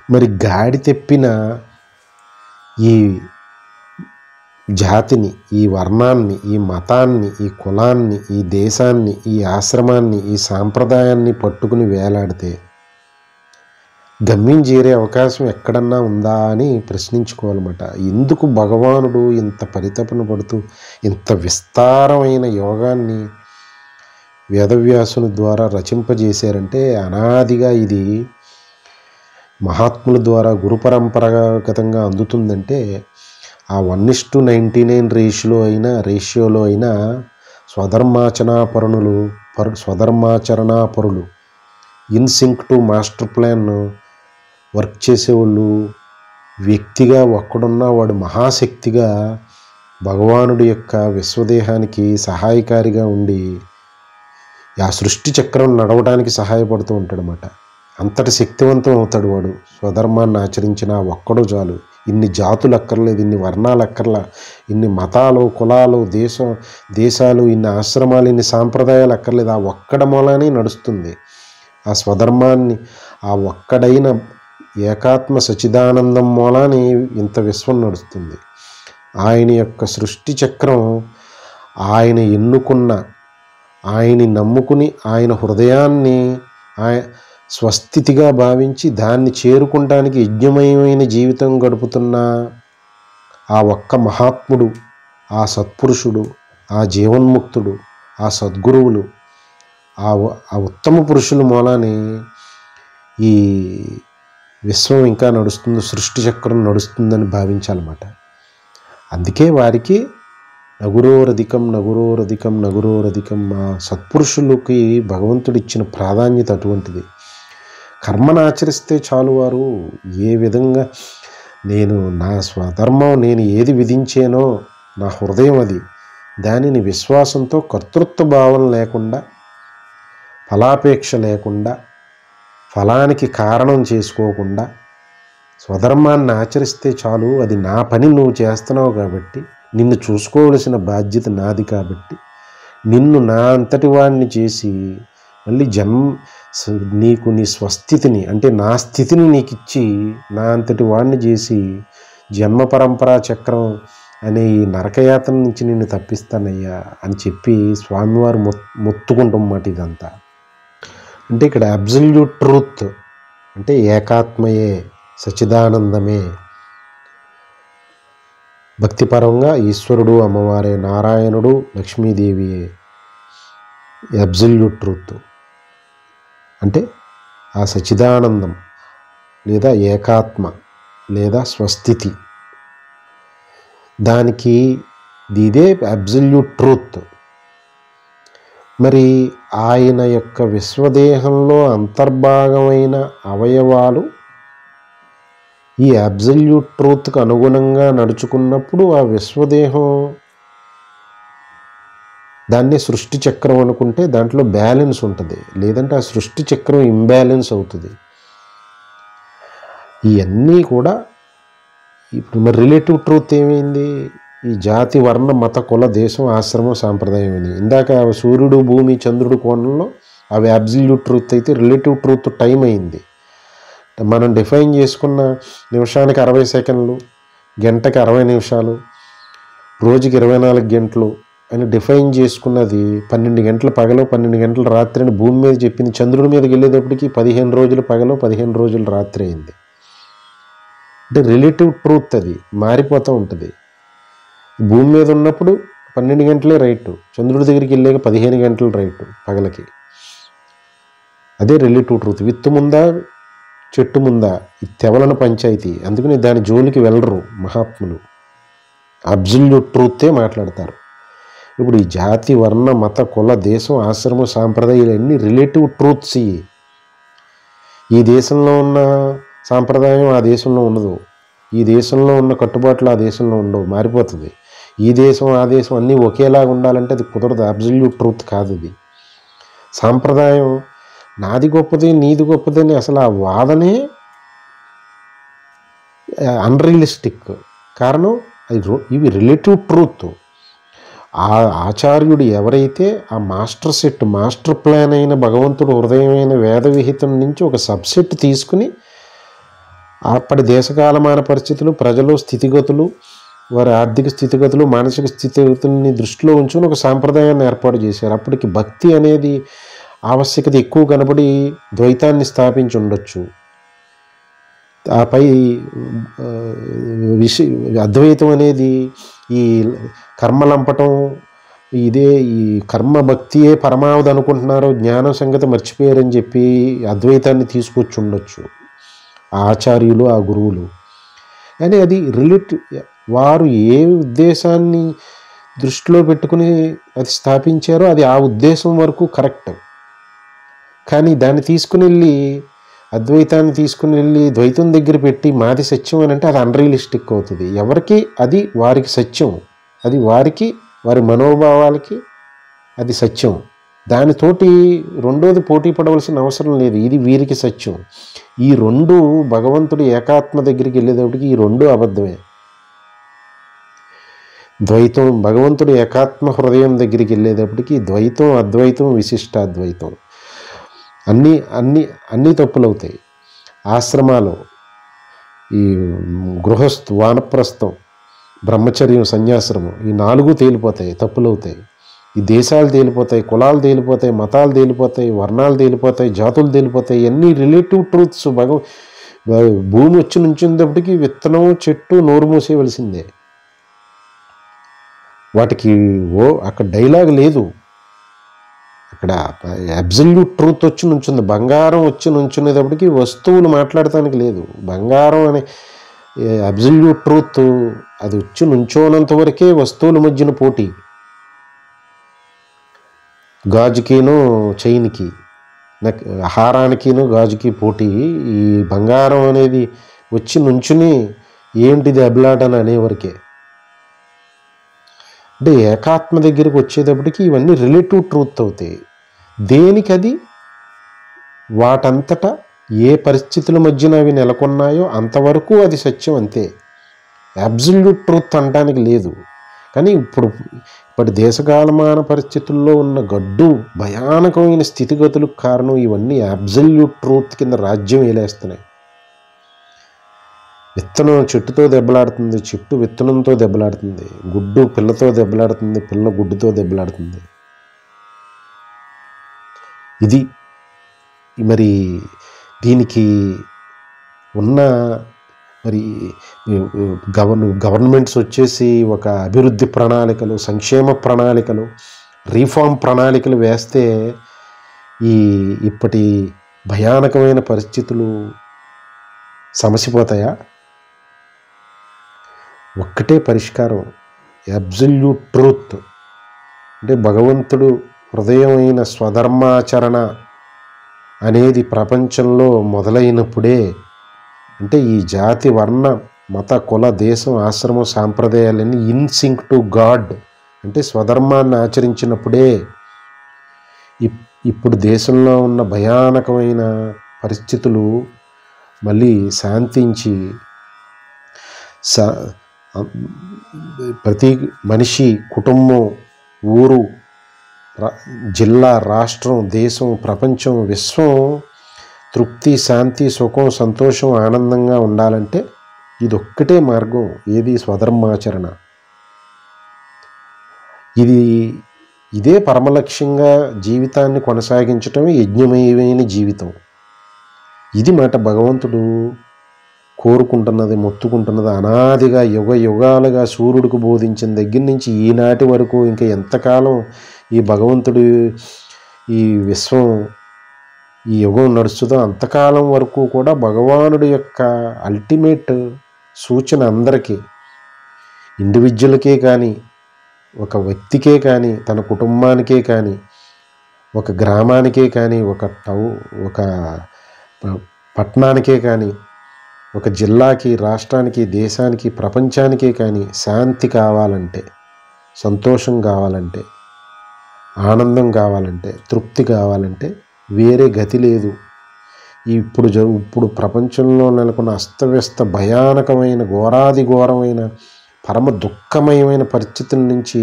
మరి గాడి తెప్పిన ఈ జాతిని, ఈ వర్ణాన్ని, ఈ మతాన్ని, ఈ కులాన్ని, ఈ దేశాన్ని, ఈ ఆశ్రమాన్ని, ఈ సాంప్రదాయాన్ని పట్టుకుని వేలాడితే గమ్యం చేరే అవకాశం ఎక్కడన్నా ఉందా అని ప్రశ్నించుకోవాలన్నమాట. ఎందుకు భగవానుడు ఇంత పరితపన పడుతూ ఇంత విస్తారమైన యోగాన్ని వేదవ్యాసుని ద్వారా రచింపజేశారంటే అనాదిగా ఇది మహాత్ముల ద్వారా గురు పరంపరాగతంగా అందుతుందంటే ఆ 1:99 రేషియోలో అయినా స్వధర్మాచరణాపరులు in sync to master plan work చేసేవాళ్ళు వ్యక్తిగా ఒక్కడున్నా వాడు మహాశక్తిగా భగవానుడి యొక్క విశ్వదేహానికి సహాయకారిగా ఉండి ఆ సృష్టి చక్రం నడవడానికి సహాయపడుతూ ఉంటాడనమాట. అంతటి శక్తివంతం అవుతాడు వాడు. స్వధర్మాన్ని ఆచరించిన ఒక్కడు చాలు. ఇన్ని జాతులు అక్కర్లేదు, ఇన్ని వర్ణాలు అక్కర్లా, ఇన్ని మతాలు, కులాలు, దేశాలు, ఇన్ని ఆశ్రమాలు, ఇన్ని సాంప్రదాయాలు అక్కర్లేదు. ఆ ఒక్కడ మూలానే నడుస్తుంది. ఆ స్వధర్మాన్ని, ఆ ఒక్కడైన ఏకాత్మ సచిదానందం మూలానే ఇంత విశ్వం నడుస్తుంది. ఆయన యొక్క సృష్టి చక్రం ఆయన ఎన్నుకున్న, ఆయన్ని నమ్ముకుని ఆయన హృదయాన్ని స్వస్థితిగా భావించి దాన్ని చేరుకుంటానికి యజ్ఞమయమైన జీవితం గడుపుతున్న ఆ ఒక్క మహాత్ముడు, ఆ సత్పురుషుడు, ఆ జీవన్ముక్తుడు, ఆ సద్గురువులు, ఆ ఉత్తమ పురుషుల మూలానే ఈ విశ్వం ఇంకా నడుస్తుంది, సృష్టి చక్రం నడుస్తుందని భావించాలన్నమాట. అందుకే వారికి నగురోరధికం నగురోరధికం నగురోరధికం, ఆ సత్పురుషులకి భగవంతుడు ఇచ్చిన ప్రాధాన్యత అటువంటిది. కర్మను ఆచరిస్తే చాలు. వారు ఏ విధంగా నేను నా స్వధర్మం నేను ఏది విధించానో నా హృదయం అది, దానిని విశ్వాసంతో కర్తృత్వ భావం లేకుండా, ఫలాపేక్ష లేకుండా, ఫలానికి కారణం చేసుకోకుండా స్వధర్మాన్ని ఆచరిస్తే చాలు. అది నా పని నువ్వు చేస్తున్నావు కాబట్టి, నిన్ను చూసుకోవలసిన బాధ్యత నాది కాబట్టి, నిన్ను నా అంతటి వాడిని చేసి మళ్ళీ నీకు నీ స్వస్థితిని అంటే నా స్థితిని నీకు ఇచ్చి నా అంతటి వాడిని చేసి జన్మ పరంపరా చక్రం అనే ఈ నరకయాతన నుంచి నిన్ను తప్పిస్తానయ్యా అని చెప్పి స్వామివారు మొత్తుకుంటామాట. ఇదంతా అంటే ఇక్కడ అబ్సల్యూట్ ట్రూత్ అంటే ఏకాత్మయే, సచ్చిదానందమే, భక్తిపరంగా ఈశ్వరుడు, అమ్మవారే, నారాయణుడు, లక్ష్మీదేవియే అబ్సల్యూట్ ట్రూత్. అంటే ఆ సచ్చిదానందం లేదా ఏకాత్మ లేదా స్వస్థితి, దానికి ఇదే అబ్సల్యూట్ ట్రూత్. మరి ఆయన యొక్క విశ్వదేహంలో అంతర్భాగమైన అవయవాలు ఈ అబ్సల్యూట్ ట్రూత్కు అనుగుణంగా నడుచుకున్నప్పుడు ఆ విశ్వదేహం, దాన్ని సృష్టి చక్రం అనుకుంటే దాంట్లో బ్యాలెన్స్ ఉంటుంది, లేదంటే ఆ సృష్టి చక్రం ఇంబ్యాలెన్స్ అవుతుంది. ఇవన్నీ కూడా ఇప్పుడు మరి రిలేటివ్ ట్రూత్ ఏమైంది? ఈ జాతి, వర్ణ, మత, కుల, దేశం, ఆశ్రమం, సాంప్రదాయం అని ఇందాక సూర్యుడు, భూమి, చంద్రుడు కోణంలో అవి అబ్సల్యూట్ ట్రూత్ అయితే, రిలేటివ్ ట్రూత్ టైం అయింది. మనం డిఫైన్ చేసుకున్న నిమిషానికి 60 సెకండ్లు, గంటకి 60 నిమిషాలు, రోజుకి 24 గంటలు అని డిఫైన్ చేసుకున్నది 12 గంటల పగలు 12 గంటల రాత్రి అని భూమి మీద చెప్పింది. చంద్రుడి మీదకి వెళ్ళేటప్పటికి 15 రోజులు పగలు 15 రోజులు రాత్రి అయింది. అంటే రిలేటివ్ ట్రూత్ అది మారిపోతూ ఉంటుంది. భూమి మీద ఉన్నప్పుడు 12 గంటలే రైటు, చంద్రుడి దగ్గరికి వెళ్ళాక 15 గంటలు రైటు పగలకి. అదే రిలేటివ్ ట్రూత్. విత్తు ముందా చెట్టు ముందా, ఇది తెవలన పంచాయతీ. అందుకని దాని జోలికి వెళ్ళరు మహాత్ములు, అబ్సల్యూట్ ట్రూతే మాట్లాడతారు. ఇప్పుడు ఈ జాతి, వర్ణ, మత, కుల, దేశం, ఆశ్రమం, సాంప్రదాయాలు అన్నీ రిలేటివ్ ట్రూత్స్. ఈ దేశంలో ఉన్న సాంప్రదాయం ఆ దేశంలో ఉండదు, ఈ దేశంలో ఉన్న కట్టుబాట్లు ఆ దేశంలో ఉండవు, మారిపోతుంది. ఈ దేశం ఆ దేశం అన్నీ ఒకేలాగా ఉండాలంటే అది కుదరదు, అబ్సల్యూట్ ట్రూత్ కాదు అది. సాంప్రదాయం నాది గొప్పది నీది గొప్పది అని అసలు ఆ వాదనే అన్రియలిస్టిక్. కారణం ఇవి రిలేటివ్ ట్రూత్. ఆ ఆచార్యుడు ఎవరైతే ఆ మాస్టర్ సెట్, మాస్టర్ ప్లాన్ అయిన భగవంతుడు హృదయమైన వేద విహితం నుంచి ఒక సబ్సెట్ తీసుకుని అప్పటి దేశకాలమాన పరిస్థితులు, ప్రజలు స్థితిగతులు, వారి ఆర్థిక స్థితిగతులు, మానసిక స్థితిగతుల్ని దృష్టిలో ఉంచుకుని ఒక సాంప్రదాయాన్ని ఏర్పాటు చేశారు. అప్పటికి భక్తి అనేది ఆవశ్యకత ఎక్కువ కనబడి ద్వైతాన్ని స్థాపించి ఉండొచ్చు. ఆపై అద్వైతం అనేది ఈ కర్మలంపటం, ఇదే ఈ కర్మ భక్తియే పరమావధి అనుకుంటున్నారు, జ్ఞానం సంగతి మర్చిపోయారని చెప్పి అద్వైతాన్ని తీసుకొచ్చి ఉండొచ్చు ఆ ఆచార్యులు, ఆ గురువులు. కానీ అది వారు ఏ ఉద్దేశాన్ని దృష్టిలో పెట్టుకుని అది స్థాపించారో అది ఆ ఉద్దేశం వరకు కరెక్ట్. కానీ దాన్ని తీసుకుని వెళ్ళి, అద్వైతాన్ని తీసుకుని వెళ్ళి ద్వైతం దగ్గర పెట్టి మాది సత్యం అని అంటే అది అన్రియలిస్టిక్ అవుతుంది. ఎవరికి అది వారికి సత్యం, అది వారికి వారి మనోభావాలకి అది సత్యం. దానితోటి రెండోది పోటీ పడవలసిన అవసరం లేదు, ఇది వీరికి సత్యం. ఈ రెండు భగవంతుడి ఏకాత్మ దగ్గరికి వెళ్ళేటప్పటికి ఈ రెండు అబద్ధమే. ద్వైతం భగవంతుడి ఏకాత్మ హృదయం దగ్గరికి వెళ్ళేటప్పటికి ద్వైతం, అద్వైతం, విశిష్టాద్వైతం అన్నీ అన్నీ అన్నీ తప్పులవుతాయి. ఆశ్రమాలు, ఈ గృహస్థు, వానప్రస్థం, బ్రహ్మచర్యం, సన్యాశ్రమం, ఈ 4 తేలిపోతాయి, తప్పులవుతాయి. ఈ దేశాలు తేలిపోతాయి, కులాలు తేలిపోతాయి, మతాలు తేలిపోతాయి, వర్ణాలు తేలిపోతాయి, జాతులు తేలిపోతాయి. ఇవన్నీ రిలేటివ్ ట్రూత్స్. భూమి వచ్చి నుంచేటప్పటికి విత్తనం, చెట్టు నోరు మూసేయవలసిందే. వాటికి అక్కడ డైలాగ్ లేదు, అక్కడ అబ్సల్యూట్ ట్రూత్ వచ్చి నుంచుంది. బంగారం వచ్చి నుంచునేటప్పటికి వస్తువులు మాట్లాడటానికి లేదు. బంగారం అనే అబ్సల్యూట్ ట్రూత్ అది వచ్చి నుంచోనంత వరకే వస్తువుల మధ్యన పోటీ, గాజుకిను చైన్కి, హారానికిను గాజుకి పోటీ. ఈ బంగారం అనేది వచ్చి నుంచుని ఏంటిది అబిలాటని అనేవరకే. అంటే ఏకాత్మ దగ్గరికి వచ్చేటప్పటికి ఇవన్నీ రిలేటివ్ ట్రూత్ అవుతాయి. దేనికి అది వాటంతటా ఏ పరిస్థితుల మధ్యన అవి నెలకొన్నాయో అంతవరకు అది సత్యం, అంతే. అబ్సల్యూట్ ట్రూత్ అనడానికి లేదు. కానీ ఇప్పటి దేశకాలమాన పరిస్థితుల్లో ఉన్న గడ్డు భయానకమైన స్థితిగతులకు కారణం ఇవన్నీ అబ్సల్యూట్ ట్రూత్ కింద రాజ్యం ఏలేస్తున్నాయి. విత్తనం చెట్టుతో దెబ్బలాడుతుంది, చెట్టు విత్తనంతో దెబ్బలాడుతుంది, గుడ్డు పిల్లతో దెబ్బలాడుతుంది, పిల్ల గుడ్డుతో దెబ్బలాడుతుంది. ఇది మరి దీనికి ఉన్న మరి గవర్నమెంట్స్ వచ్చేసి ఒక అభివృద్ధి ప్రణాళికలు, సంక్షేమ ప్రణాళికలు, రీఫార్మ్ ప్రణాళికలు వేస్తే ఇప్పటి భయానకమైన పరిస్థితులు సమసిపోతాయా? ఒక్కటే పరిష్కారం, అబ్సల్యూట్ ట్రూత్. అంటే భగవంతుడు హృదయమైన స్వధర్మాచరణ అనేది ప్రపంచంలో మొదలైనప్పుడే, అంటే ఈ జాతి వర్ణ మత కుల దేశం ఆశ్రమం సాంప్రదాయాలన్నీ ఇన్ సింక్ టు గాడ్, అంటే స్వధర్మాన్ని ఆచరించినప్పుడే ఇప్పుడు దేశంలో ఉన్న భయానకమైన పరిస్థితులు మళ్ళీ శాంతించి ప్రతి మనిషి, కుటుంబం, ఊరు, జిల్లా, రాష్ట్రం, దేశం, ప్రపంచం, విశ్వం తృప్తి, శాంతి, సుఖం, సంతోషం, ఆనందంగా ఉండాలంటే ఇదొక్కటే మార్గం. ఏది? స్వధర్మాచరణ. ఇదే పరమలక్ష్యంగా జీవితాన్ని కొనసాగించటమే యజ్ఞమయమైన జీవితం. ఇది మాట భగవంతుడు కోరుకుంటున్నది, మొత్తుకుంటున్నది. అనాదిగా యుగ యుగాలుగా సూర్యుడికి బోధించిన దగ్గర నుంచి ఈనాటి వరకు ఇంకా ఎంతకాలం ఈ భగవంతుడు ఈ విశ్వం ఈ యుగం నడుస్తుందో అంతకాలం వరకు కూడా భగవానుడి యొక్క అల్టిమేట్ సూచన అందరికీ, ఇండివిజువల్కే కానీ, ఒక వ్యక్తికే కానీ, తన కుటుంబానికే కానీ, ఒక గ్రామానికే కానీ, ఒక పట్టణానికే కానీ, ఒక జిల్లాకి, రాష్ట్రానికి, దేశానికి, ప్రపంచానికే కానీ శాంతి కావాలంటే, సంతోషం కావాలంటే, ఆనందం కావాలంటే, తృప్తి కావాలంటే వేరే గతి లేదు. ఇప్పుడు ప్రపంచంలో నెలకొన్న అస్తవ్యస్త భయానకమైన ఘోరాది ఘోరమైన పరమ దుఃఖమయమైన పరిస్థితుల నుంచి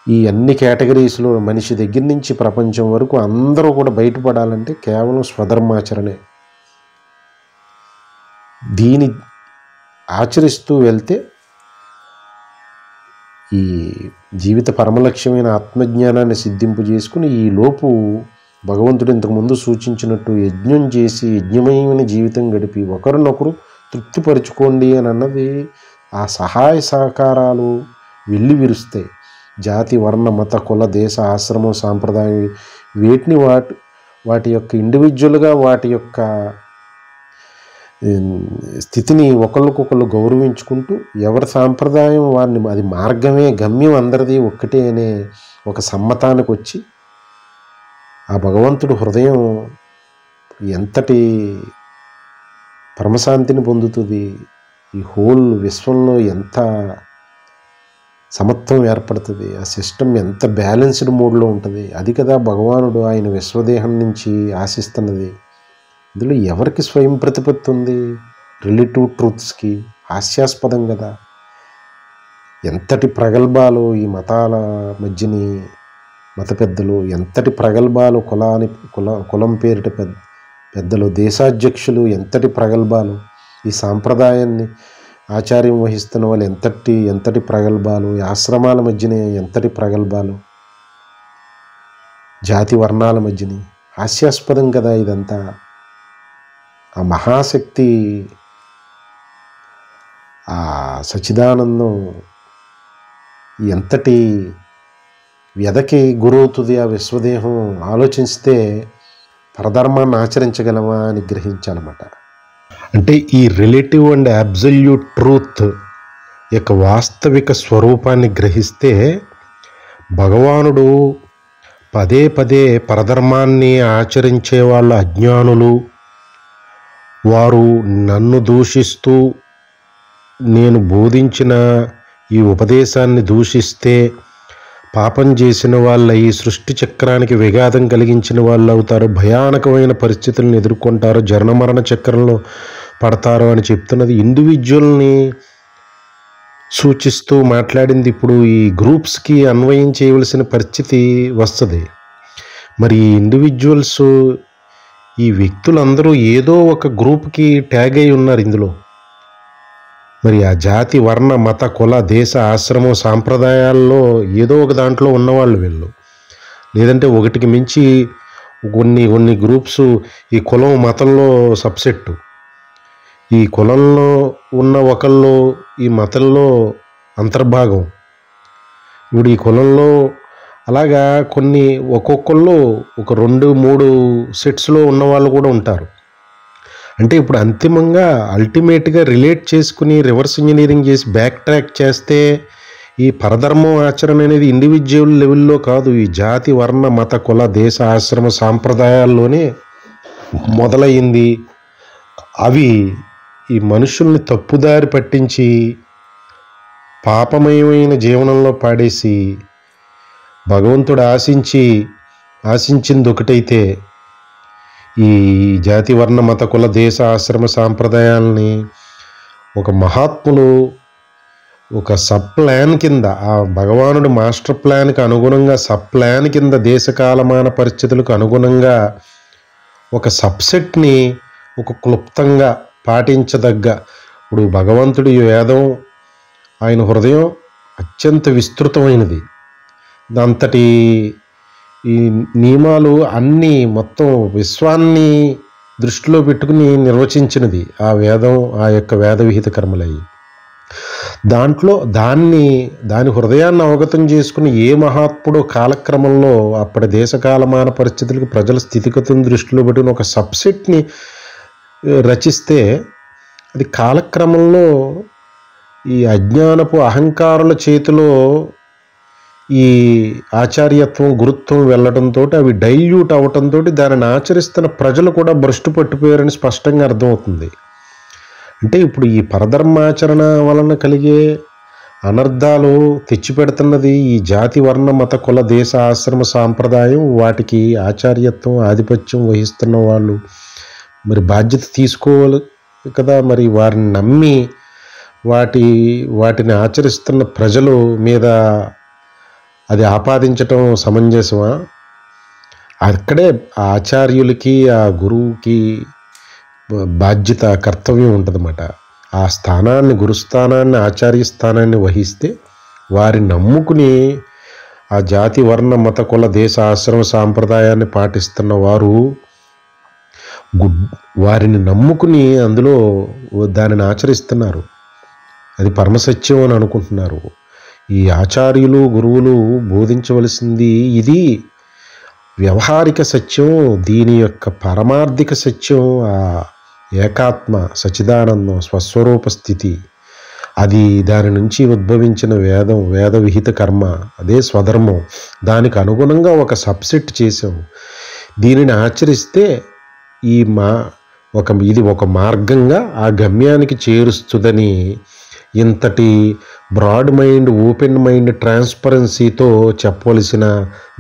ఈ అన్ని కేటగిరీస్లో మనిషి దగ్గర నుంచి ప్రపంచం వరకు అందరూ కూడా బయటపడాలంటే కేవలం స్వధర్మాచరణే. దీని ఆచరిస్తూ వెళ్తే ఈ జీవిత పరమలక్ష్యమైన ఆత్మజ్ఞానాన్ని సిద్ధింపు చేసుకుని ఈ లోపు భగవంతుడు ఇంతకుముందు సూచించినట్టు యజ్ఞం చేసి యజ్ఞమయమైన జీవితం గడిపి ఒకరినొకరు తృప్తిపరుచుకోండి అని అన్నది, ఆ సహాయ సహకారాలు వెళ్ళి విరుస్తాయి. జాతి వర్ణ మత కుల దేశ ఆశ్రమం సాంప్రదాయం వీటిని వాటి యొక్క ఇండివిజువల్గా వాటి యొక్క స్థితిని ఒకళ్ళకొకళ్ళు గౌరవించుకుంటూ ఎవరి సాంప్రదాయం వారిని, అది మార్గమే గమ్యం అందరిది ఒక్కటే అనే ఒక సమ్మతానికి వచ్చి ఆ భగవంతుడు హృదయం ఎంతటి పరమశాంతిని పొందుతుంది, ఈ హోల్ విశ్వంలో ఎంత సమత్వం ఏర్పడుతుంది, ఆ సిస్టమ్ ఎంత బ్యాలెన్స్డ్ మోడ్లో ఉంటుంది. అది కదా భగవానుడు ఆయన విశ్వదేహం నుంచి ఆశిస్తున్నది. ఇందులో ఎవరికి స్వయం ప్రతిపత్తి ఉంది? రిలేటివ్ ట్రూత్స్కి. హాస్యాస్పదం కదా. ఎంతటి ప్రగల్భాలు ఈ మతాల మధ్యని మత పెద్దలు, ఎంతటి ప్రగల్భాలు కులం పేరిట పెద్దలు, దేశాధ్యక్షులు ఎంతటి ప్రగల్భాలు, ఈ సాంప్రదాయాన్ని ఆచార్యం వహిస్తున్న వాళ్ళు ఎంతటి ప్రగల్భాలు, ఈ ఆశ్రమాల మధ్యనే ఎంతటి ప్రగల్భాలు, జాతి వర్ణాల మధ్యని. హాస్యాస్పదం కదా ఇదంతా. ఆ మహాశక్తి, ఆ సచిదానందం ఎంతటి వ్యధకి గురవుతుంది ఆ విశ్వదేహం ఆలోచిస్తే పరధర్మాన్ని ఆచరించగలమా అని గ్రహించాలన్నమాట. అంటే ఈ రిలేటివ్ అండ్ అబ్సల్యూట్ ట్రూత్ యొక్క వాస్తవిక స్వరూపాన్ని గ్రహిస్తే భగవానుడు పదే పదే పరధర్మాన్ని ఆచరించే వాళ్ళ అజ్ఞానులు, వారు నన్ను దూషిస్తూ నేను బోధించిన ఈ ఉపదేశాన్ని దూషిస్తే పాపం చేసిన వాళ్ళ ఈ సృష్టి చక్రానికి విఘాతం కలిగించిన వాళ్ళు అవుతారు, భయానకమైన పరిస్థితులను ఎదుర్కొంటారు, జనమరణ చక్రంలో పడతారు అని చెప్తున్నది ఇండివిజువల్ని సూచిస్తూ మాట్లాడింది. ఇప్పుడు ఈ గ్రూప్స్కి అన్వయం చేయవలసిన పరిస్థితి వస్తుంది. మరి ఈ ఇండివిజువల్స్, ఈ వ్యక్తులందరూ ఏదో ఒక గ్రూప్కి ట్యాగ్ అయి ఉన్నారు ఇందులో. మరి ఆ జాతి, వర్ణ, మత, కుల, దేశ, ఆశ్రమం, సాంప్రదాయాల్లో ఏదో ఒక దాంట్లో ఉన్నవాళ్ళు వీళ్ళు. లేదంటే ఒకటికి మించి కొన్ని గ్రూప్స్ ఈ కులం మతంలో సబ్సెట్టు. ఈ కులంలో ఉన్న ఒకళ్ళు ఈ మతంలో అంతర్భాగం. ఇప్పుడు ఈ కులంలో అలాగా ఒక్కొక్కళ్ళు ఒక 2-3 సెట్స్లో ఉన్నవాళ్ళు కూడా ఉంటారు. అంటే ఇప్పుడు అంతిమంగా అల్టిమేట్గా రిలేట్ చేసుకుని రివర్స్ ఇంజనీరింగ్ చేసి బ్యాక్ ట్రాక్ చేస్తే ఈ పరధర్మం ఆచరణ అనేది ఇండివిజువల్ లెవెల్లో కాదు, ఈ జాతి, వర్ణ, మత, కుల, దేశ, ఆశ్రమ సాంప్రదాయాల్లోనే మొదలయ్యింది. అవి ఈ మనుషుల్ని తప్పుదారి పట్టించి పాపమయమైన జీవనంలో పాడేసి భగవంతుడు ఆశించింది ఒకటైతే ఈ జాతి, వర్ణ, మత, కుల, దేశ, ఆశ్రమ సాంప్రదాయాలని ఒక మహాత్ములు ఒక సబ్ ప్లాన్ కింద, ఆ భగవానుడి మాస్టర్ ప్లాన్కి అనుగుణంగా సబ్ ప్లాన్ కింద దేశకాలమాన పరిస్థితులకు అనుగుణంగా ఒక సబ్సెట్ని ఒక క్లుప్తంగా పాటించదగ్గ, ఇప్పుడు భగవంతుడి వేదం, ఆయన హృదయం అత్యంత విస్తృతమైనది. అంతటి ఈ నియమాలు అన్నీ మొత్తం విశ్వాన్ని దృష్టిలో పెట్టుకుని నిర్వచించినది ఆ వేదం, ఆ యొక్క వేద విహిత కర్మలయ్యి. దాంట్లో దాని హృదయాన్ని అవగతం చేసుకుని ఏ మహాత్ముడో కాలక్రమంలో అప్పటి దేశకాలమాన పరిస్థితులకు ప్రజల స్థితిగతులను దృష్టిలో పెట్టుకుని ఒక సబ్సెట్ని రచిస్తే అది కాలక్రమంలో ఈ అజ్ఞానపు అహంకారుల చేతిలో ఈ ఆచార్యత్వం, గురుత్వం వెళ్ళడంతో అవి డైల్యూట్ అవటంతో దానిని ఆచరిస్తున్న ప్రజలు కూడా భ్రష్టు పట్టిపోయారని స్పష్టంగా అర్థమవుతుంది. అంటే ఇప్పుడు ఈ పరధర్మాచరణ వలన కలిగే అనర్థాలు తెచ్చిపెడుతున్నది ఈ జాతి, వర్ణ, మత, కుల, దేశ, ఆశ్రమ సాంప్రదాయం. వాటికి ఆచార్యత్వం, ఆధిపత్యం వహిస్తున్న వాళ్ళు మరి బాధ్యత తీసుకోవాలి కదా. మరి వారిని నమ్మి వాటిని ఆచరిస్తున్న ప్రజలు మీద అది ఆపాదించటం సమంజసమా? అక్కడే ఆచార్యులకి, ఆ గురువుకి బాధ్యత, కర్తవ్యం ఉంటుందన్నమాట. ఆ స్థానాన్ని, గురుస్థానాన్ని, ఆచార్య స్థానాన్ని వహిస్తే వారిని నమ్ముకుని ఆ జాతి, వర్ణ, మత, కుల, దేశ, ఆశ్రమ సాంప్రదాయాన్ని పాటిస్తున్న వారిని నమ్ముకుని అందులో దానిని ఆచరిస్తున్నారు. అది పరమసత్యం అని అనుకుంటున్నారు. ఈ ఆచార్యులు, గురువులు బోధించవలసింది ఇది వ్యవహారిక సత్యం. దీని యొక్క పరమార్థిక సత్యం ఆ ఏకాత్మ, సచిదానందం, స్వస్వరూప స్థితి. అది దాని నుంచి ఉద్భవించిన వేదం, వేద విహిత కర్మ, అదే స్వధర్మం. దానికి అనుగుణంగా ఒక సబ్సెట్ చేసాం. దీనిని ఆచరిస్తే ఇది ఒక మార్గంగా ఆ గమ్యానికి చేరుస్తుందని ఇంతటి బ్రాడ్ మైండ్, ఓపెన్ మైండ్, ట్రాన్స్పరెన్సీతో చెప్పవలసిన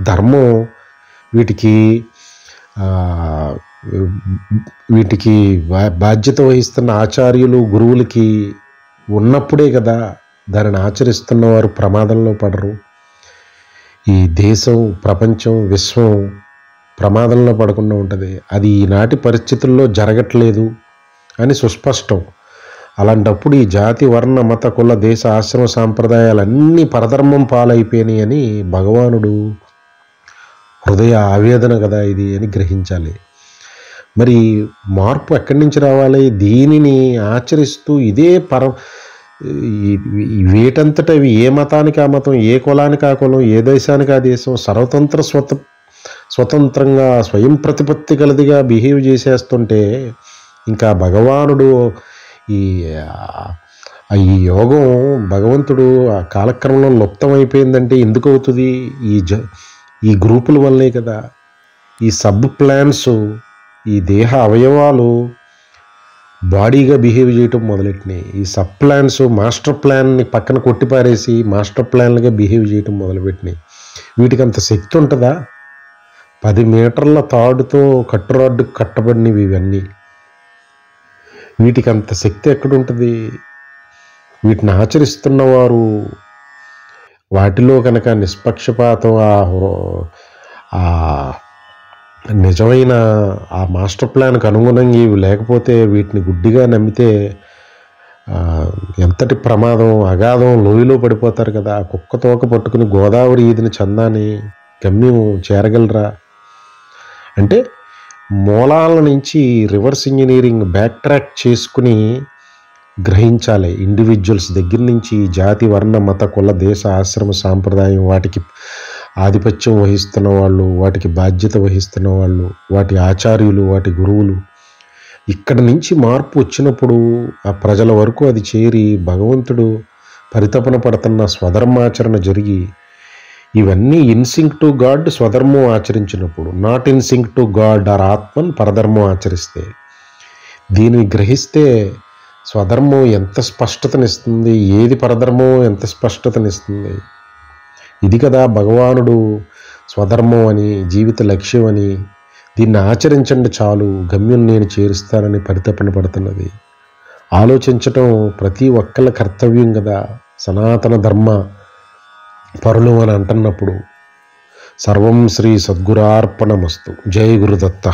ధర్మం వీటికి బాధ్యత వహిస్తున్న ఆచార్యులు, గురువులకి ఉన్నప్పుడే కదా దానిని ఆచరిస్తున్న వారు ప్రమాదంలో పడరు. ఈ దేశం, ప్రపంచం, విశ్వం ప్రమాదంలో పడకుండా ఉంటుంది. అది ఈనాటి పరిస్థితుల్లో జరగట్లేదు అని సుస్పష్టం. అలాంటప్పుడు ఈ జాతి, వర్ణ, మత, కుల, దేశ, ఆశ్రమ సాంప్రదాయాలన్నీ పరధర్మం పాలైపోయినాయి అని భగవానుడు హృదయ ఆవేదన కదా ఇది అని గ్రహించాలి. మరి మార్పు ఎక్కడి నుంచి రావాలి? దీనిని ఆచరిస్తూ వీటంతట ఇవి ఏ మతానికి ఆ మతం, ఏ కులానికి ఆ కులం, ఏ దేశానికి ఆ దేశం స్వతంత్రంగా స్వయం ప్రతిపత్తి కలదిగా బిహేవ్ చేసేస్తుంటే ఇంకా భగవానుడు ఈ ఈ యోగం భగవంతుడు ఆ కాలక్రమంలో లుప్తం అయిపోయిందంటే ఎందుకు అవుతుంది? ఈ గ్రూపుల వల్లే కదా. ఈ సబ్ ప్లాన్స్, ఈ దేహ అవయవాలు బాడీగా బిహేవ్ చేయటం మొదలెట్టినాయి. ఈ సబ్ ప్లాన్స్ మాస్టర్ ప్లాన్ని పక్కన కొట్టిపారేసి మాస్టర్ ప్లాన్లుగా బిహేవ్ చేయటం మొదలుపెట్టినాయి. వీటికి అంత శక్తి ఉంటుందా? 10 మీటర్ల తాడుతో కట్టురాడ్డు కట్టబడినవి ఇవన్నీ. వీటికి అంత శక్తి ఎక్కడుంటుంది? వీటిని ఆచరిస్తున్నవారు వాటిలో కనుక నిష్పక్షపాతం, ఆ నిజమైన ఆ మాస్టర్ ప్లాన్కి అనుగుణంగా ఇవి లేకపోతే, వీటిని గుడ్డిగా నమ్మితే ఎంతటి ప్రమాదం, అగాధం, లోయలో పడిపోతారు కదా. కుక్క తోక పట్టుకుని గోదావరి ఈదిన చందాని గమ్యం చేరగలరా? అంటే మూలాల నుంచి రివర్స్ ఇంజనీరింగ్ బ్యాక్ ట్రాక్ చేసుకుని గ్రహించాలి. ఇండివిజువల్స్ దగ్గర నుంచి జాతి, వర్ణ, మత, కుల, దేశ, ఆశ్రమ, సాంప్రదాయం, వాటికి ఆధిపత్యం వహిస్తున్న వాళ్ళు, వాటికి బాధ్యత వహిస్తున్న వాళ్ళు, వాటి ఆచార్యులు, వాటి గురువులు, ఇక్కడ నుంచి మార్పు వచ్చినప్పుడు ఆ ప్రజల వరకు అది చేరి భగవంతుడు పరితపన పడుతున్న స్వధర్మాచరణ జరిగి, ఇవన్నీ ఇన్సింక్ టు గాడ్ స్వధర్మం ఆచరించినప్పుడు, not in sync to God or Atman పరధర్మం ఆచరిస్తే, దీన్ని గ్రహిస్తే స్వధర్మం ఎంత స్పష్టతనిస్తుంది, ఏది పరధర్మం ఎంత స్పష్టతనిస్తుంది. ఇది కదా భగవానుడు స్వధర్మం అని, జీవిత లక్ష్యం అని, దీన్ని ఆచరించండి చాలు గమ్యం నేను చేరుస్తానని పరితపన పడుతున్నది. ఆలోచించటం ప్రతి ఒక్కళ్ళ కర్తవ్యం కదా. సనాతన ధర్మ పరులు అని అంటున్నప్పుడు సర్వం శ్రీ సద్గురార్పణమస్తు. జై గురుదత్త.